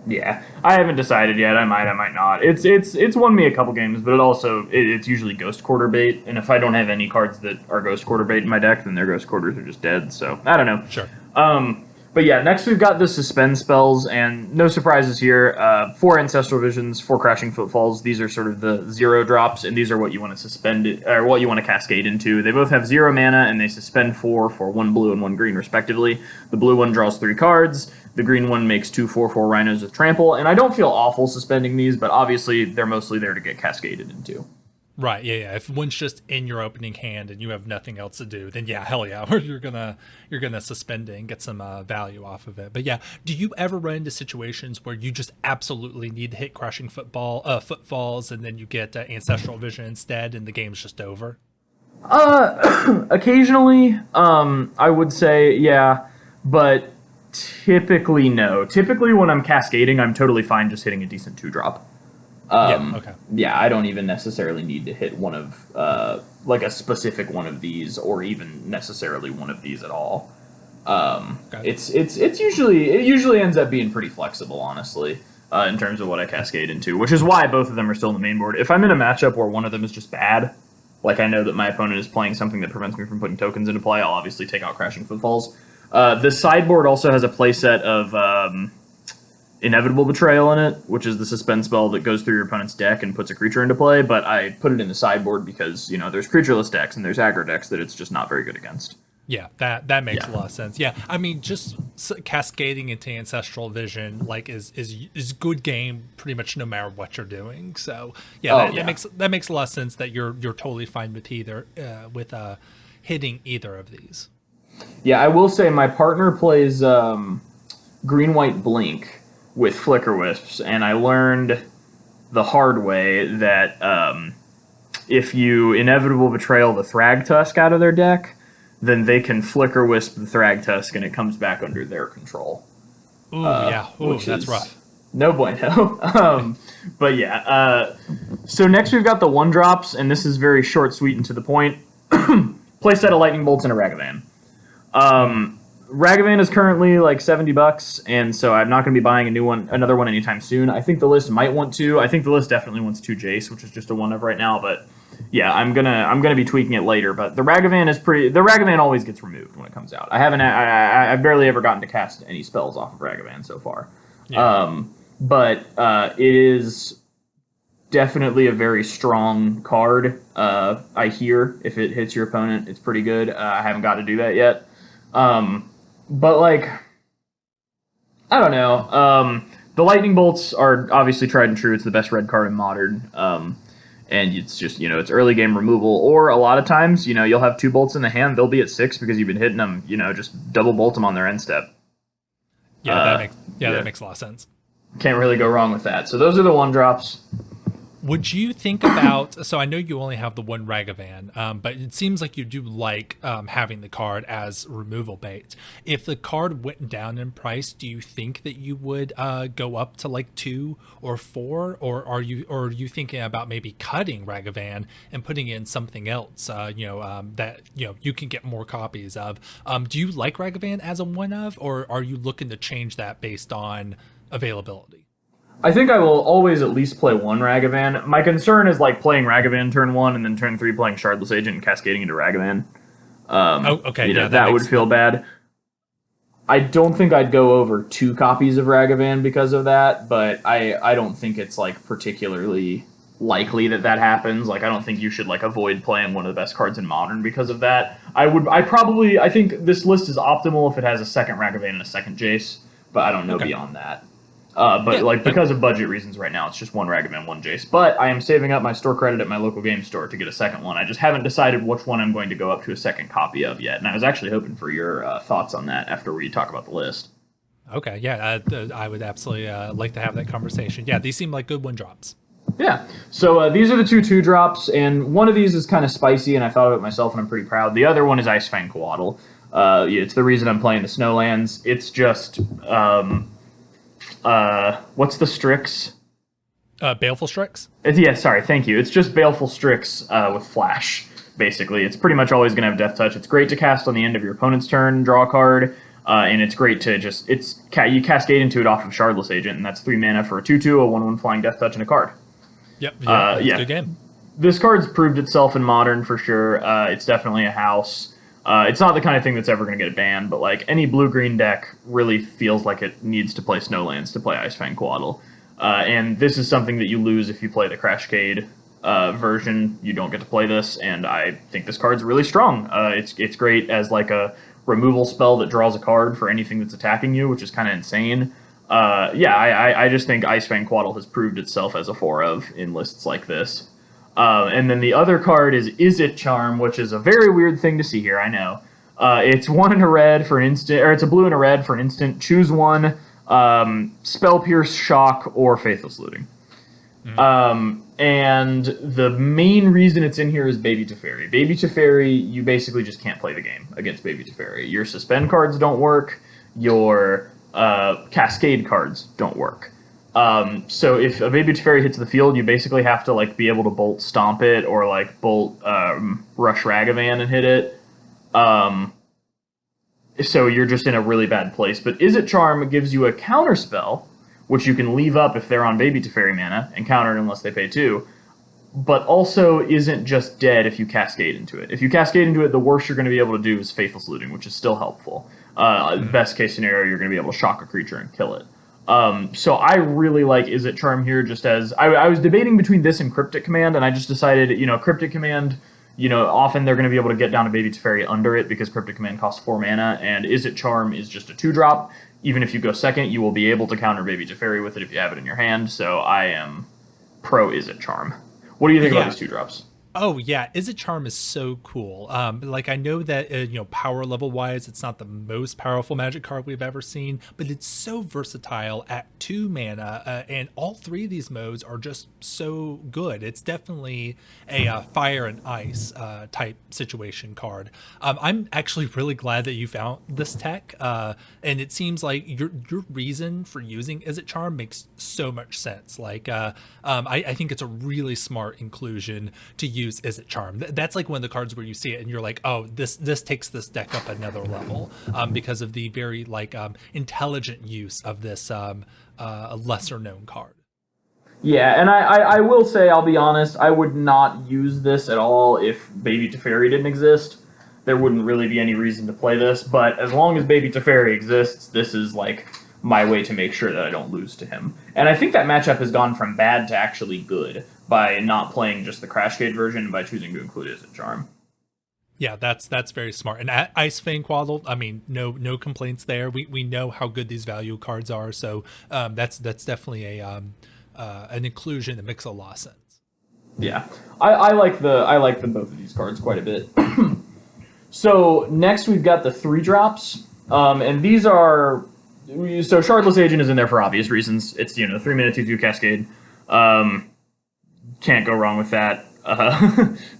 Yeah, I haven't decided yet. I might not. It's won me a couple games, but it's usually Ghost Quarter bait, and if I don't have any cards that are Ghost Quarter bait in my deck, then their Ghost Quarters are just dead. So I don't know. Sure. But yeah, next we've got the Suspend spells, and no surprises here. 4 Ancestral Visions, 4 Crashing Footfalls. These are sort of the 0 drops, and these are what you want to suspend or what you want to cascade into. They both have 0 mana, and they suspend 4 for 1 blue and 1 green, respectively. The blue one draws 3 cards. The green one makes 2/4/4 rhinos with trample, and I don't feel awful suspending these, but obviously they're mostly there to get cascaded into. Right, yeah. If one's just in your opening hand and you have nothing else to do, then yeah, hell yeah, you're gonna suspend it and get some value off of it. But yeah, do you ever run into situations where you just absolutely need to hit crashing footfalls, and then you get ancestral vision instead, and the game's just over? Occasionally, I would say yeah, but typically no. Typically, when I'm cascading, I'm totally fine just hitting a decent 2-drop. Yeah, okay. Yeah, I don't even necessarily need to hit one of like a specific one of these, or even necessarily one of these at all. Okay. It usually ends up being pretty flexible, honestly, in terms of what I cascade into, which is why both of them are still in the main board. If I'm in a matchup where one of them is just bad, like I know that my opponent is playing something that prevents me from putting tokens into play, I'll obviously take out Crashing Footfalls. The sideboard also has a playset of Inevitable Betrayal in it, which is the suspend spell that goes through your opponent's deck and puts a creature into play, but I put it in the sideboard because, there's creatureless decks and there's aggro decks that it's just not very good against. Yeah, that makes a lot of sense. Yeah, I mean, just cascading into Ancestral Vision is good game pretty much no matter what you're doing. So yeah, that makes a lot of sense that you're totally fine with hitting either of these. Yeah, I will say my partner plays Green-White Blink with Flicker Wisps, and I learned the hard way that if you Inevitable Betrayal the Thragtusk out of their deck, then they can Flicker Wisp the Thragtusk and it comes back under their control. Ooh, yeah. Ooh, that's rough. No bueno. But yeah, so next we've got the 1-drops, and this is very short, sweet, and to the point. Play set of Lightning Bolts and a Ragavan. Ragavan is currently like $70, and so I'm not going to be buying another one anytime soon. I think the list might want to. I think the list definitely wants 2 Jace, which is just a 1 of right now, but yeah, I'm gonna be tweaking it later. But the Ragavan always gets removed when it comes out. I've barely ever gotten to cast any spells off of Ragavan so far. Yeah. But it is definitely a very strong card. I hear if it hits your opponent, it's pretty good. I haven't got to do that yet. But like, I don't know. The Lightning Bolts are obviously tried and true. It's the best red card in Modern. And it's just, it's early game removal. Or a lot of times, you'll have 2 bolts in the hand. They'll be at 6 because you've been hitting them, just double bolt them on their end step. Yeah, that makes a lot of sense. Can't really go wrong with that. So those are the 1-drops. Would you think about, so I know you only have the 1 Ragavan, but it seems like you do like having the card as removal bait. If the card went down in price, do you think that you would go up to like 2 or 4, or are you thinking about maybe cutting Ragavan and putting in something else, that you can get more copies of? Do you like Ragavan as a 1-of, or are you looking to change that based on availability? I think I will always at least play 1 Ragavan. My concern is like playing Ragavan turn 1 and then turn 3 playing Shardless Agent and cascading into Ragavan. Okay. That would feel bad. I don't think I'd go over 2 copies of Ragavan because of that, but I don't think it's like particularly likely that happens. Like, I don't think you should like avoid playing one of the best cards in Modern because of that. I think this list is optimal if it has a second Ragavan and a second Jace, but I don't know beyond that. Because of budget reasons right now, it's just 1 Ragavan, 1 Jace. But I am saving up my store credit at my local game store to get a second one. I just haven't decided which one I'm going to go up to a second copy of yet. And I was actually hoping for your thoughts on that after we talk about the list. Okay, yeah, I would absolutely like to have that conversation. Yeah, these seem like good 1-drops. Yeah, so these are the 2 2-drops, and one of these is kind of spicy, and I thought of it myself, and I'm pretty proud. The other one is Icefang Coatl. It's the reason I'm playing the Snowlands. It's just... what's the Strix? Baleful Strix? Thank you. It's just Baleful Strix with Flash, basically. It's pretty much always going to have Death Touch. It's great to cast on the end of your opponent's turn, draw a card, and it's great to just... you cascade into it off of Shardless Agent, and that's 3 mana for a 2/2, a 1/1 flying Death Touch, and a card. Yep, good game. This card's proved itself in Modern for sure. It's definitely a house. It's not the kind of thing that's ever going to get banned, but like any blue-green deck really feels like it needs to play Snowlands to play Icefang Coatl. And this is something that you lose if you play the Crashcade version. You don't get to play this, and I think this card's really strong. It's great as like a removal spell that draws a card for anything that's attacking you, which is kind of insane. I just think Icefang Quaddle has proved itself as a 4 of in lists like this. And then the other card is It Charm, which is a very weird thing to see here, I know. It's 1 and a red for an instant, or it's a blue and a red for an instant. Choose one, Spell Pierce, Shock, or Faithless Looting. And the main reason it's in here is Baby Teferi. Baby Teferi, you basically just can't play the game against Baby Teferi. Your suspend cards don't work. Your cascade cards don't work. So if a Baby Teferi hits the field, you basically have to like be able to bolt stomp it or like bolt rush Ragavan and hit it. So you're just in a really bad place. But Is It Charm gives you a counter spell, which you can leave up if they're on Baby Teferi mana and counter it unless they pay 2, but also isn't just dead if you cascade into it. If you cascade into it, the worst you're going to be able to do is Faithless Looting, which is still helpful. Best case scenario, you're going to be able to shock a creature and kill it. So I really like Is It Charm here, just as I was debating between this and Cryptic Command, and I just decided, Cryptic Command, often they're going to be able to get down to Baby Teferi under it because Cryptic Command costs 4 mana, and Is It Charm is just a 2-drop. Even if you go second, you will be able to counter Baby Teferi with it if you have it in your hand, so I am pro Is It Charm. What do you think about these 2-drops? Oh yeah, Is It Charm is so cool. Like I know that power level wise, it's not the most powerful Magic card we've ever seen, but it's so versatile at 2 mana, and all 3 of these modes are just so good. It's definitely a fire and ice type situation card. I'm actually really glad that you found this tech, and it seems like your reason for using Is It Charm makes so much sense. Like I think it's a really smart inclusion to use Is It Charm. That's like one of the cards where you see it and you're like, oh, this takes this deck up another level, because of the very intelligent use of this lesser known card. Yeah, and I will say, I'll be honest, I would not use this at all if Baby Teferi didn't exist. There wouldn't really be any reason to play this, but as long as Baby Teferi exists, this is like my way to make sure that I don't lose to him. And I think that matchup has gone from bad to actually good by not playing just the Crashcade version and by choosing to include Is It Charm. Yeah, that's very smart. And at Icefang Quaddle, I mean, no complaints there. We know how good these value cards are, so that's definitely an inclusion that makes a lot of sense. Yeah, I like the both of these cards quite a bit. So next we've got the 3-drops, and these are Shardless Agent is in there for obvious reasons. It's 3 mana 2/2 Cascade. Can't go wrong with that.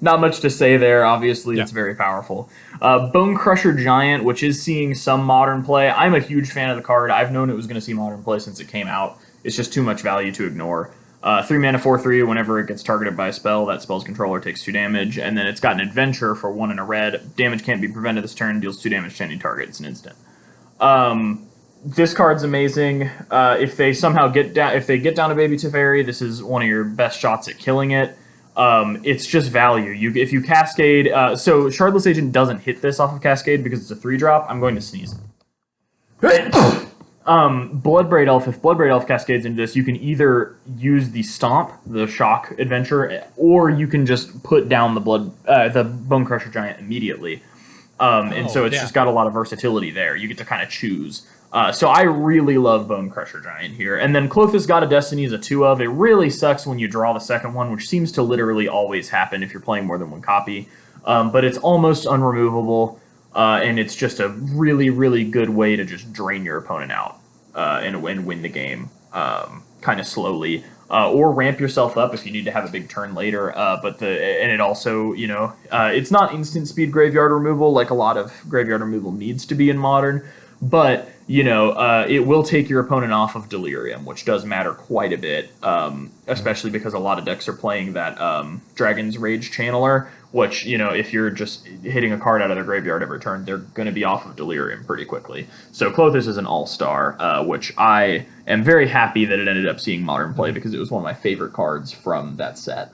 Not much to say there. Obviously, It's very powerful. Bone Crusher Giant, which is seeing some modern play. I'm a huge fan of the card. I've known it was going to see modern play since it came out. It's just too much value to ignore. 3 mana 4/3. Whenever it gets targeted by a spell, that spell's controller takes 2 damage, and then it's got an Adventure for 1 and a red. Damage can't be prevented this turn. Deals 2 damage to any target. It's an instant. This card's amazing. If they somehow get down to Baby Teferi, this is one of your best shots at killing it. It's just value. If you Cascade, so Shardless Agent doesn't hit this off of Cascade because it's a 3-drop. I'm going to sneeze. Bloodbraid Elf. If Bloodbraid Elf cascades into this, you can either use the Stomp, the Shock Adventure, or you can just put down the Bone Crusher Giant immediately. And so it's just got a lot of versatility there. You get to kind of choose. So I really love Bone Crusher Giant here. And then Klothys God of Destiny is a 2-of. It really sucks when you draw the second one, which seems to literally always happen if you're playing more than one copy. But it's almost unremovable, and it's just a really, really good way to just drain your opponent out and win the game kind of slowly. Or ramp yourself up if you need to have a big turn later. And it also, it's not instant speed graveyard removal like a lot of graveyard removal needs to be in Modern, but it will take your opponent off of Delirium, which does matter quite a bit, especially because a lot of decks are playing that Dragon's Rage Channeler, which, if you're just hitting a card out of their graveyard every turn, they're going to be off of Delirium pretty quickly. So Klothys is an all-star, which I am very happy that it ended up seeing Modern play because it was one of my favorite cards from that set.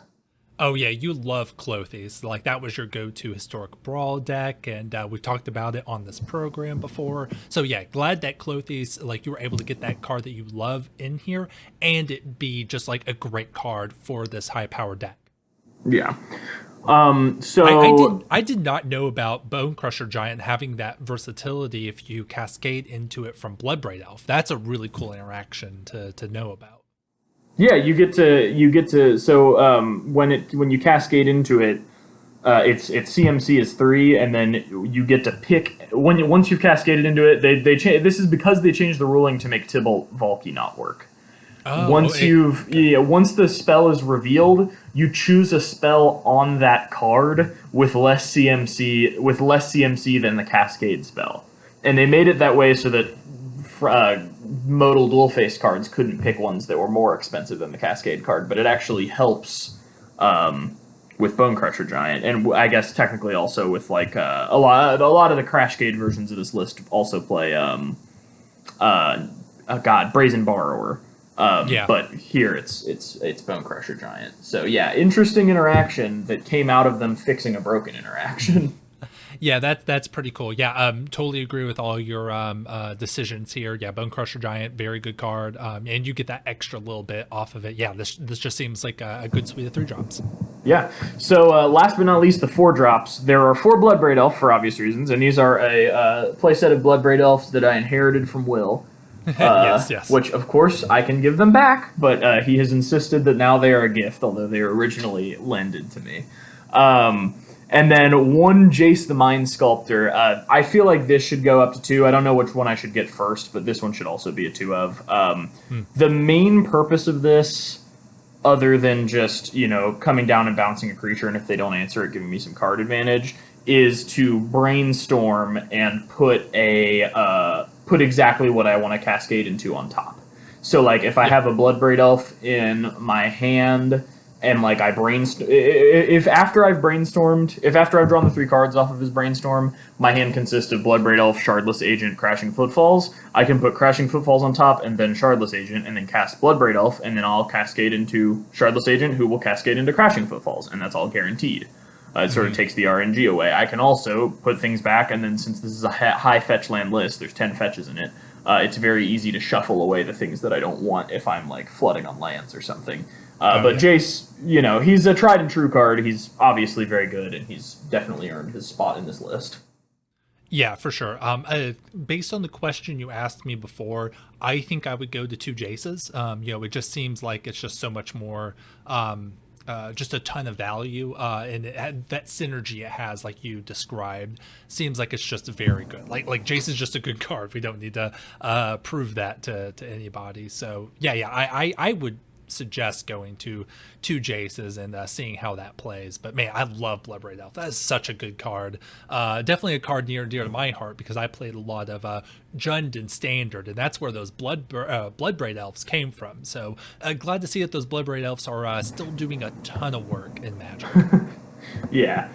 Oh yeah, you love Klothys. Like that was your go-to Historic Brawl deck, and we talked about it on this program before. So yeah, glad that Klothys, like you were able to get that card that you love in here, and it be just like a great card for this high-power deck. Yeah. I did not know about Bone Crusher Giant having that versatility if you cascade into it from Bloodbraid Elf. That's a really cool interaction to know about. Yeah, when you cascade into it, its CMC is 3, and then you get to pick once you've cascaded into it. This is because they changed the ruling to make Tybalt Valky not work. Once the spell is revealed, you choose a spell on that card with less CMC than the cascade spell, and they made it that way so that modal dual face cards couldn't pick ones that were more expensive than the cascade card. But it actually helps with Bone Crusher Giant, and I guess technically also with like a lot of the Crashcade versions of this list also play Brazen Borrower. But here it's Bone Crusher Giant. So yeah, interesting interaction that came out of them fixing a broken interaction. Yeah, that's pretty cool. Yeah, totally agree with all your decisions here. Yeah, Bone Crusher Giant, very good card, and you get that extra little bit off of it. Yeah, this just seems like a good suite of 3-drops. Yeah. So last but not least, the 4-drops. There are 4 Bloodbraid Elf for obvious reasons, and these are a playset of Bloodbraid Elves that I inherited from Will. Yes. Which, of course, I can give them back, but he has insisted that now they are a gift, although they were originally lended to me. And then 1 Jace the Mind Sculptor. I feel like this should go up to 2. I don't know which one I should get first, but this one should also be a 2 of. The main purpose of this, other than just, coming down and bouncing a creature, and if they don't answer it, giving me some card advantage, is to brainstorm and put exactly what I want to cascade into on top. So, like, if I have a Bloodbraid Elf in my hand, and like if after I've drawn the 3 cards off of his brainstorm, my hand consists of Bloodbraid Elf, Shardless Agent, Crashing Footfalls, I can put Crashing Footfalls on top and then Shardless Agent, and then cast Bloodbraid Elf, and then I'll cascade into Shardless Agent, who will cascade into Crashing Footfalls, and that's all guaranteed. It sort of takes the RNG away. I can also put things back, and then since this is a high fetch land list, there's 10 fetches in it, it's very easy to shuffle away the things that I don't want if I'm like flooding on lands or something. Jace, he's a tried and true card. He's obviously very good, and he's definitely earned his spot in this list. Yeah, for sure. Based on the question you asked me before, I think I would go to 2 Jaces. It just seems like it's just so much more, just a ton of value, and that synergy it has, like you described, seems like it's just very good. Like Jace is just a good card. We don't need to prove that to anybody. So yeah, I would suggest going to 2 Jaces and seeing how that plays. But man, I love Bloodbraid Elf. That is such a good card. Definitely a card near and dear to my heart, because I played a lot of Jund and Standard, and that's where those Bloodbraid Elves came from. So glad to see that those Bloodbraid Elves are still doing a ton of work in Magic. Yeah.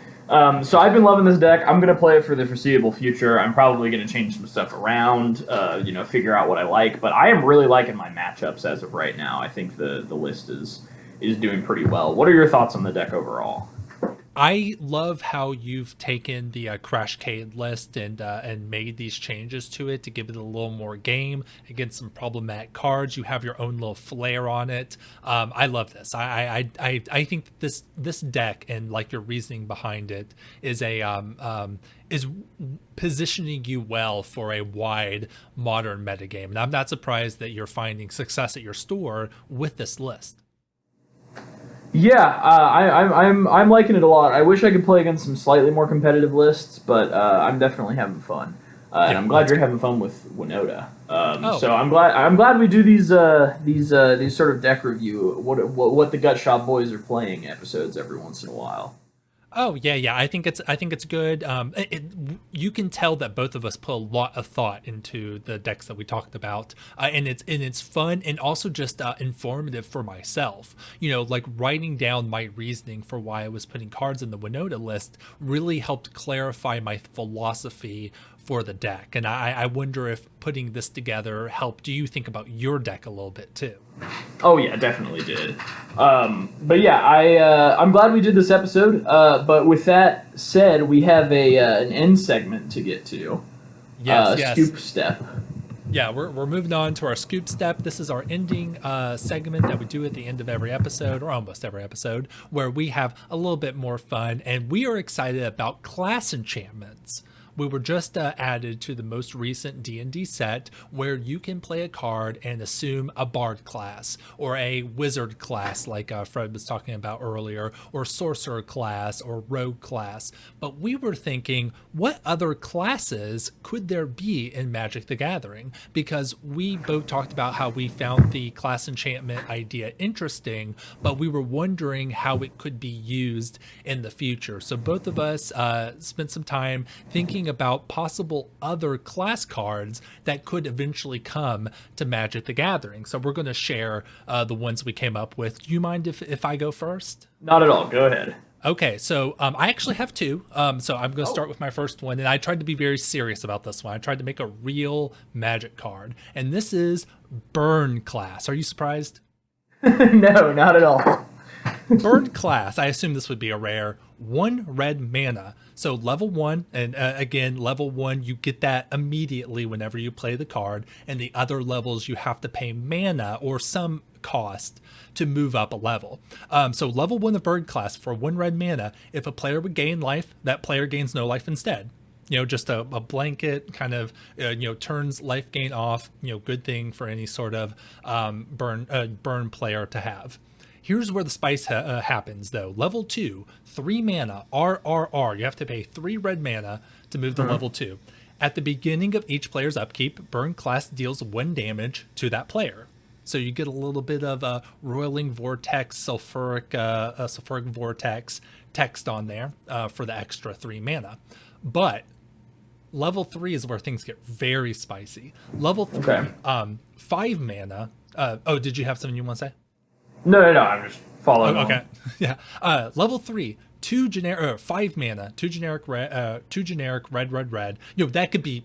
So I've been loving this deck. I'm going to play it for the foreseeable future. I'm probably going to change some stuff around, figure out what I like. But I am really liking my matchups as of right now. I think the list is doing pretty well. What are your thoughts on the deck overall? I love how you've taken the Crashcade list and made these changes to it to give it a little more game against some problematic cards. You have your own little flair on it. I love this. I think this deck and like your reasoning behind it is is positioning you well for a wide modern metagame. And I'm not surprised that you're finding success at your store with this list. Yeah, I'm liking it a lot. I wish I could play against some slightly more competitive lists, but I'm definitely having fun, and I'm glad you're having fun with Winota. So I'm glad we do these sort of deck review, what the Gut Shop boys are playing episodes every once in a while. Oh yeah. I think it's good. You can tell that both of us put a lot of thought into the decks that we talked about, and it's fun and also just informative for myself. Like writing down my reasoning for why I was putting cards in the Winota list really helped clarify my philosophy for the deck, and I wonder if putting this together helped you think about your deck a little bit too. Oh yeah, definitely did. But yeah, I'm glad we did this episode. But with that said, we have an end segment to get to. Yes. Scoop Step. Yeah, we're moving on to our scoop step. This is our ending segment that we do at the end of every episode, or almost every episode, where we have a little bit more fun, and we are excited about class enchantments. We were just added to the most recent D&D set where you can play a card and assume a bard class or a wizard class like Fred was talking about earlier, or sorcerer class or rogue class. But we were thinking, what other classes could there be in Magic the Gathering? Because we both talked about how we found the class enchantment idea interesting, but we were wondering how it could be used in the future. So both of us spent some time thinking about possible other class cards that could eventually come to Magic the Gathering. So we're going to share the ones we came up with. Do you mind if I go first? Not at all. Go ahead. Okay, so I actually have two. So I'm going to start with my first one, and I tried to be very serious about this one. I tried to make a real Magic card, and this is Burn class. Are you surprised? No, not at all. Burn class, I assume this would be a rare. 1 red mana. So level 1, and again, level 1, you get that immediately whenever you play the card, and the other levels you have to pay mana or some cost to move up a level. So level 1 of Burn class for 1 red mana, if a player would gain life, that player gains no life instead. Just a blanket kind of, turns life gain off, good thing for any sort of burn player to have. Here's where the spice happens, though. Level 2, 3 mana, RRR. You have to pay 3 red mana to move to level 2. At the beginning of each player's upkeep, Burn class deals 1 damage to that player. So you get a little bit of a Roiling Vortex, Sulfuric Vortex text on there for the extra 3 mana. But level 3 is where things get very spicy. Level 3, 5 mana. Did you have something you want to say? No. I'm just following. Okay. Yeah. Level 3, 5 mana, 2 generic red. That could be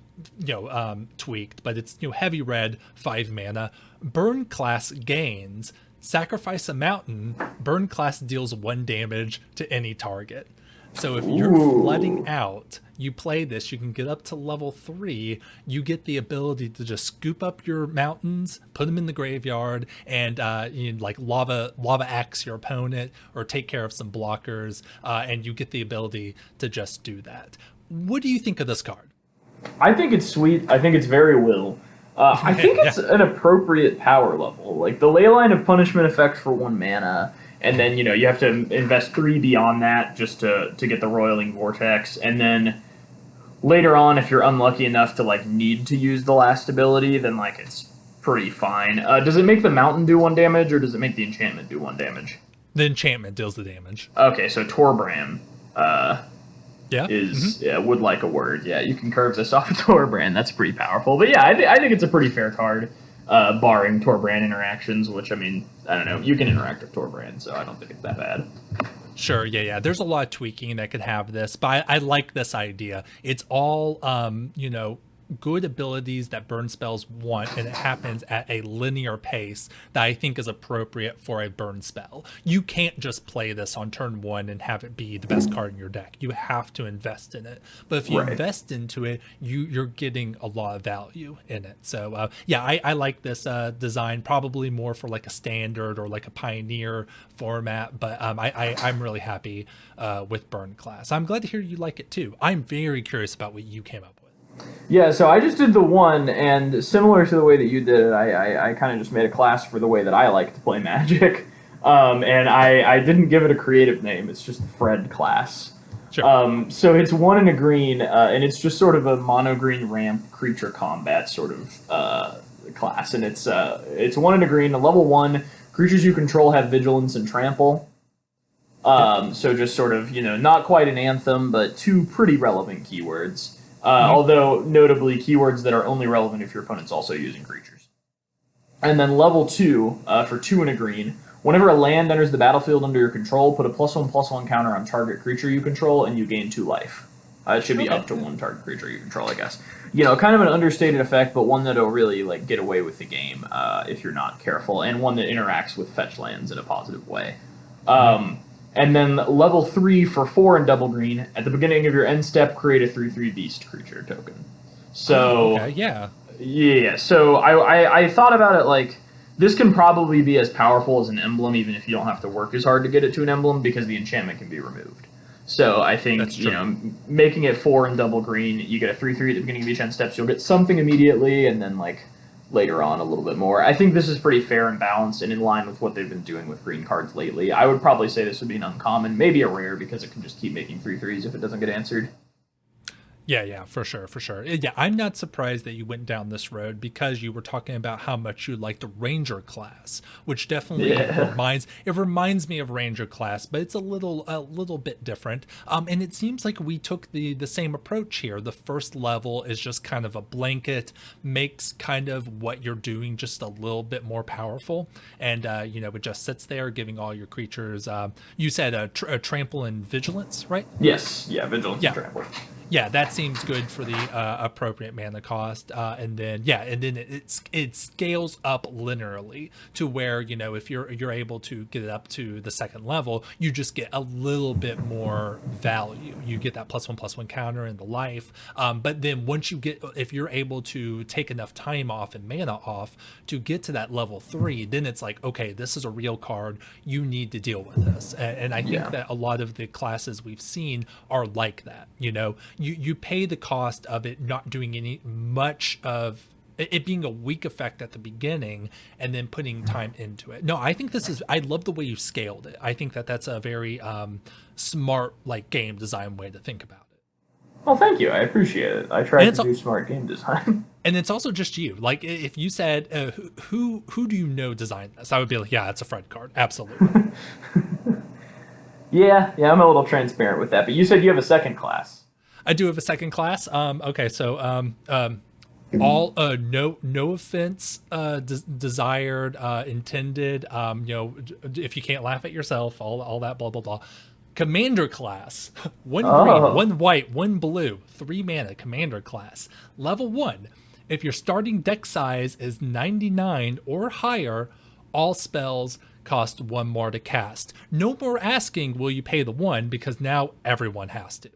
tweaked, but it's heavy red, 5 mana. Burn class gains. Sacrifice a mountain. Burn class deals 1 damage to any target. So if you're flooding out, you play this, you can get up to level 3, you get the ability to just scoop up your mountains, put them in the graveyard, and lava axe your opponent or take care of some blockers, and you get the ability to just do that. What do you think of this card? I think it's sweet. I think it's very Will. I think it's an appropriate power level. Like the Leyline of Punishment effect for 1 mana, and then you have to invest 3 beyond that just to get the Roiling Vortex, and then later on, if you're unlucky enough to need to use the last ability, then it's pretty fine. Does it make the mountain do 1 damage, or does it make the enchantment do 1 damage? The enchantment deals the damage. Okay, so Torbran would like a word. Yeah, you can curve this off of Torbran. That's pretty powerful. But yeah, I think it's a pretty fair card, barring Torbran interactions, which, I don't know. You can interact with Torbran, so I don't think it's that bad. Sure, yeah. There's a lot of tweaking that could have this, but I like this idea. It's all, good abilities that burn spells want, and it happens at a linear pace that I think is appropriate for a burn spell. You can't just play this on turn 1 and have it be the best card in your deck. You have to invest in it. But if you invest into it, you're getting a lot of value in it. So I like this design, probably more for a standard or a pioneer format, but I'm really happy with Burn class. I'm glad to hear you like it too. I'm very curious about what you came up with. Yeah, so I just did the 1, and similar to the way that you did it, I kind of just made a class for the way that I like to play Magic, and I didn't give it a creative name. It's just the Fred class. Sure. So it's 1 and a green, and it's just sort of a mono-green ramp creature combat sort of class, and it's 1 and a green. Level 1, creatures you control have vigilance and trample. So just sort of, not quite an anthem, but 2 pretty relevant keywords. Although, notably, keywords that are only relevant if your opponent's also using creatures. And then level 2, for 2 and a green, whenever a land enters the battlefield under your control, put a +1/+1 counter on target creature you control, and you gain 2 life. It should be up to 1 target creature you control, I guess. Kind of an understated effect, but one that'll really get away with the game if you're not careful, and one that interacts with fetch lands in a positive way. And then level 3 for 4 and double green, at the beginning of your end step, create a 3/3 beast creature token. So, Yeah, so I thought about it like this can probably be as powerful as an emblem, even if you don't have to work as hard to get it to an emblem, because the enchantment can be removed. So I That's think, true. making it 4 and double green, you get a 3/3 at the beginning of each end steps, you'll get something immediately, and then like later on a little bit more. I think this is pretty fair and balanced and in line with what they've been doing with green cards lately. I would probably say this would be an uncommon, maybe a rare, because it can just keep making 3/3s if it doesn't get answered. Yeah, for sure, for sure. Yeah, I'm not surprised that you went down this road because you were talking about how much you like the Ranger class, which definitely reminds me of Ranger class, but it's a little bit different. And it seems like we took the same approach here. The first level is just kind of a blanket, makes kind of what you're doing just a little bit more powerful, and it just sits there, giving all your creatures. You said a trample and vigilance, right? Yes, yeah, vigilance and trample. Yeah, that seems good for the appropriate mana cost, and then it scales up linearly to where if you're able to get it up to the second level, you just get a little bit more value. You get that +1/+1 counter and the life, but then if you're able to take enough time off and mana off to get to that level 3, then it's like, okay, this is a real card. You need to deal with this, and I think that a lot of the classes we've seen are like that. You pay the cost of it not doing any much of it being a weak effect at the beginning and then putting time into it. No, I think I love the way you scaled it. I think that's a very smart game design way to think about it. Well, thank you. I appreciate it. I try to do smart game design. And it's also just you. Like, if you said, who do you know designed this? I would be like, yeah, it's a Fred card. Absolutely. Yeah, I'm a little transparent with that. But you said you have a second class. I do have a second class. Okay, so all no offense desired, intended. If you can't laugh at yourself, all that blah blah blah. Commander class, 1 green, 1 white, 1 blue, 3 mana. Commander class, level 1. If your starting deck size is 99 or higher, all spells cost 1 more to cast. No more asking, will you pay the 1, because now everyone has to.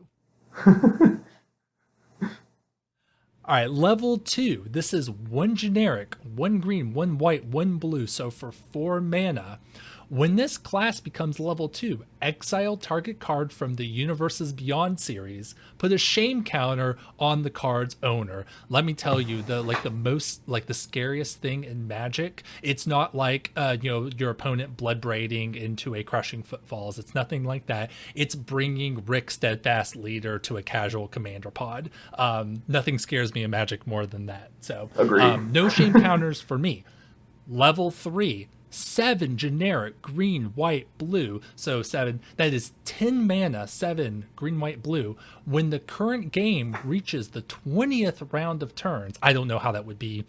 All right, level 2. This is 1 generic, 1 green, 1 white, 1 blue. So for 4 mana, when this class becomes level 2, exile target card from the Universes Beyond series. Put a shame counter on the card's owner. Let me tell you, the scariest thing in Magic. It's not like your opponent blood braiding into a crushing footfalls. It's nothing like that. It's bringing Rick Steadfast Leader to a casual commander pod. Nothing scares me in Magic more than that. So no shame counters for me. Level 3. 7 generic green, white, blue. So 7, that is 10 mana, 7 green, white, blue. When the current game reaches the 20th round of turns, I don't know how that would be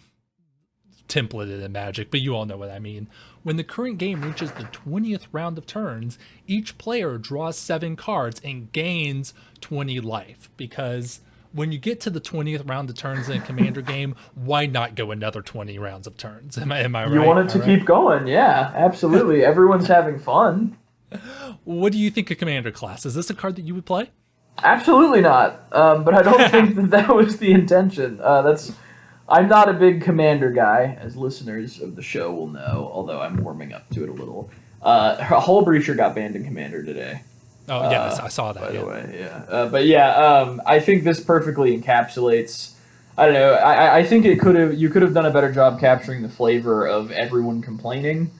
templated in Magic, but you all know what I mean. When the current game reaches the 20th round of turns, each player draws 7 cards and gains 20 life, because when you get to the 20th round of turns in a commander game, why not go another 20 rounds of turns? Am I right? You want it to keep going, yeah, absolutely. Everyone's having fun. What do you think of commander class? Is this a card that you would play? Absolutely not. But I don't think that was the intention. I'm not a big commander guy, as listeners of the show will know, although I'm warming up to it a little. Hull Breacher got banned in commander today. Oh, yeah, I saw that. By the way, yeah. I think this perfectly encapsulates. I don't know. I think you could have done a better job capturing the flavor of everyone complaining.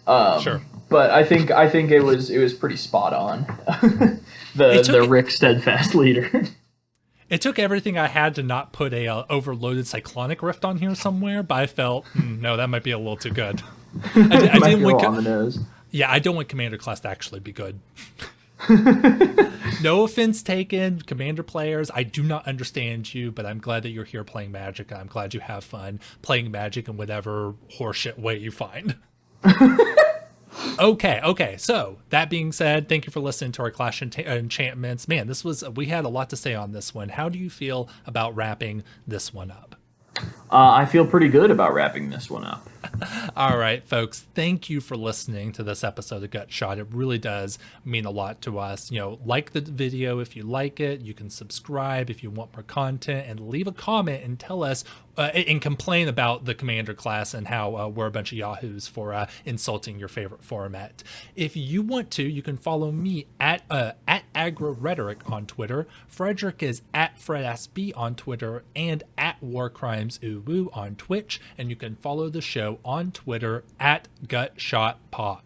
Sure. But I think it was pretty spot on. the Rick Steadfast Leader. It took everything I had to not put a overloaded Cyclonic Rift on here somewhere, but I felt no, that might be a little too good. I didn't want on the nose. Yeah, I don't want commander class to actually be good. No offense taken, commander players. I do not understand you, but I'm glad that you're here playing Magic. I'm glad you have fun playing Magic in whatever horseshit way you find. Okay. So that being said, thank you for listening to our Clash Enchantments. Man, we had a lot to say on this one. How do you feel about wrapping this one up? I feel pretty good about wrapping this one up. All right, folks, thank you for listening to this episode of Gut Shot. It really does mean a lot to us. Like the video if you like it. You can subscribe if you want more content, and leave a comment and tell us and complain about the Commander class and how we're a bunch of yahoos for insulting your favorite format. If you want to, you can follow me at AgroRhetoric on Twitter. Frederick is at FredSB on Twitter and at WarCrimesUwoo on Twitch. And you can follow the show on Twitter at GutShotPod.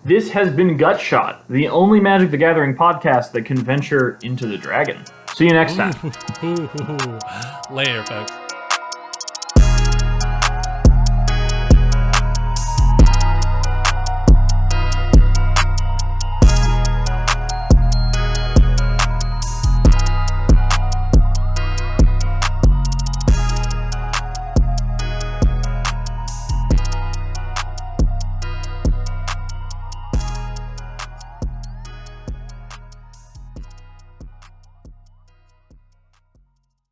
This has been Gut Shot, the only Magic the Gathering podcast that can venture into the dragon. See you next time. Later, folks.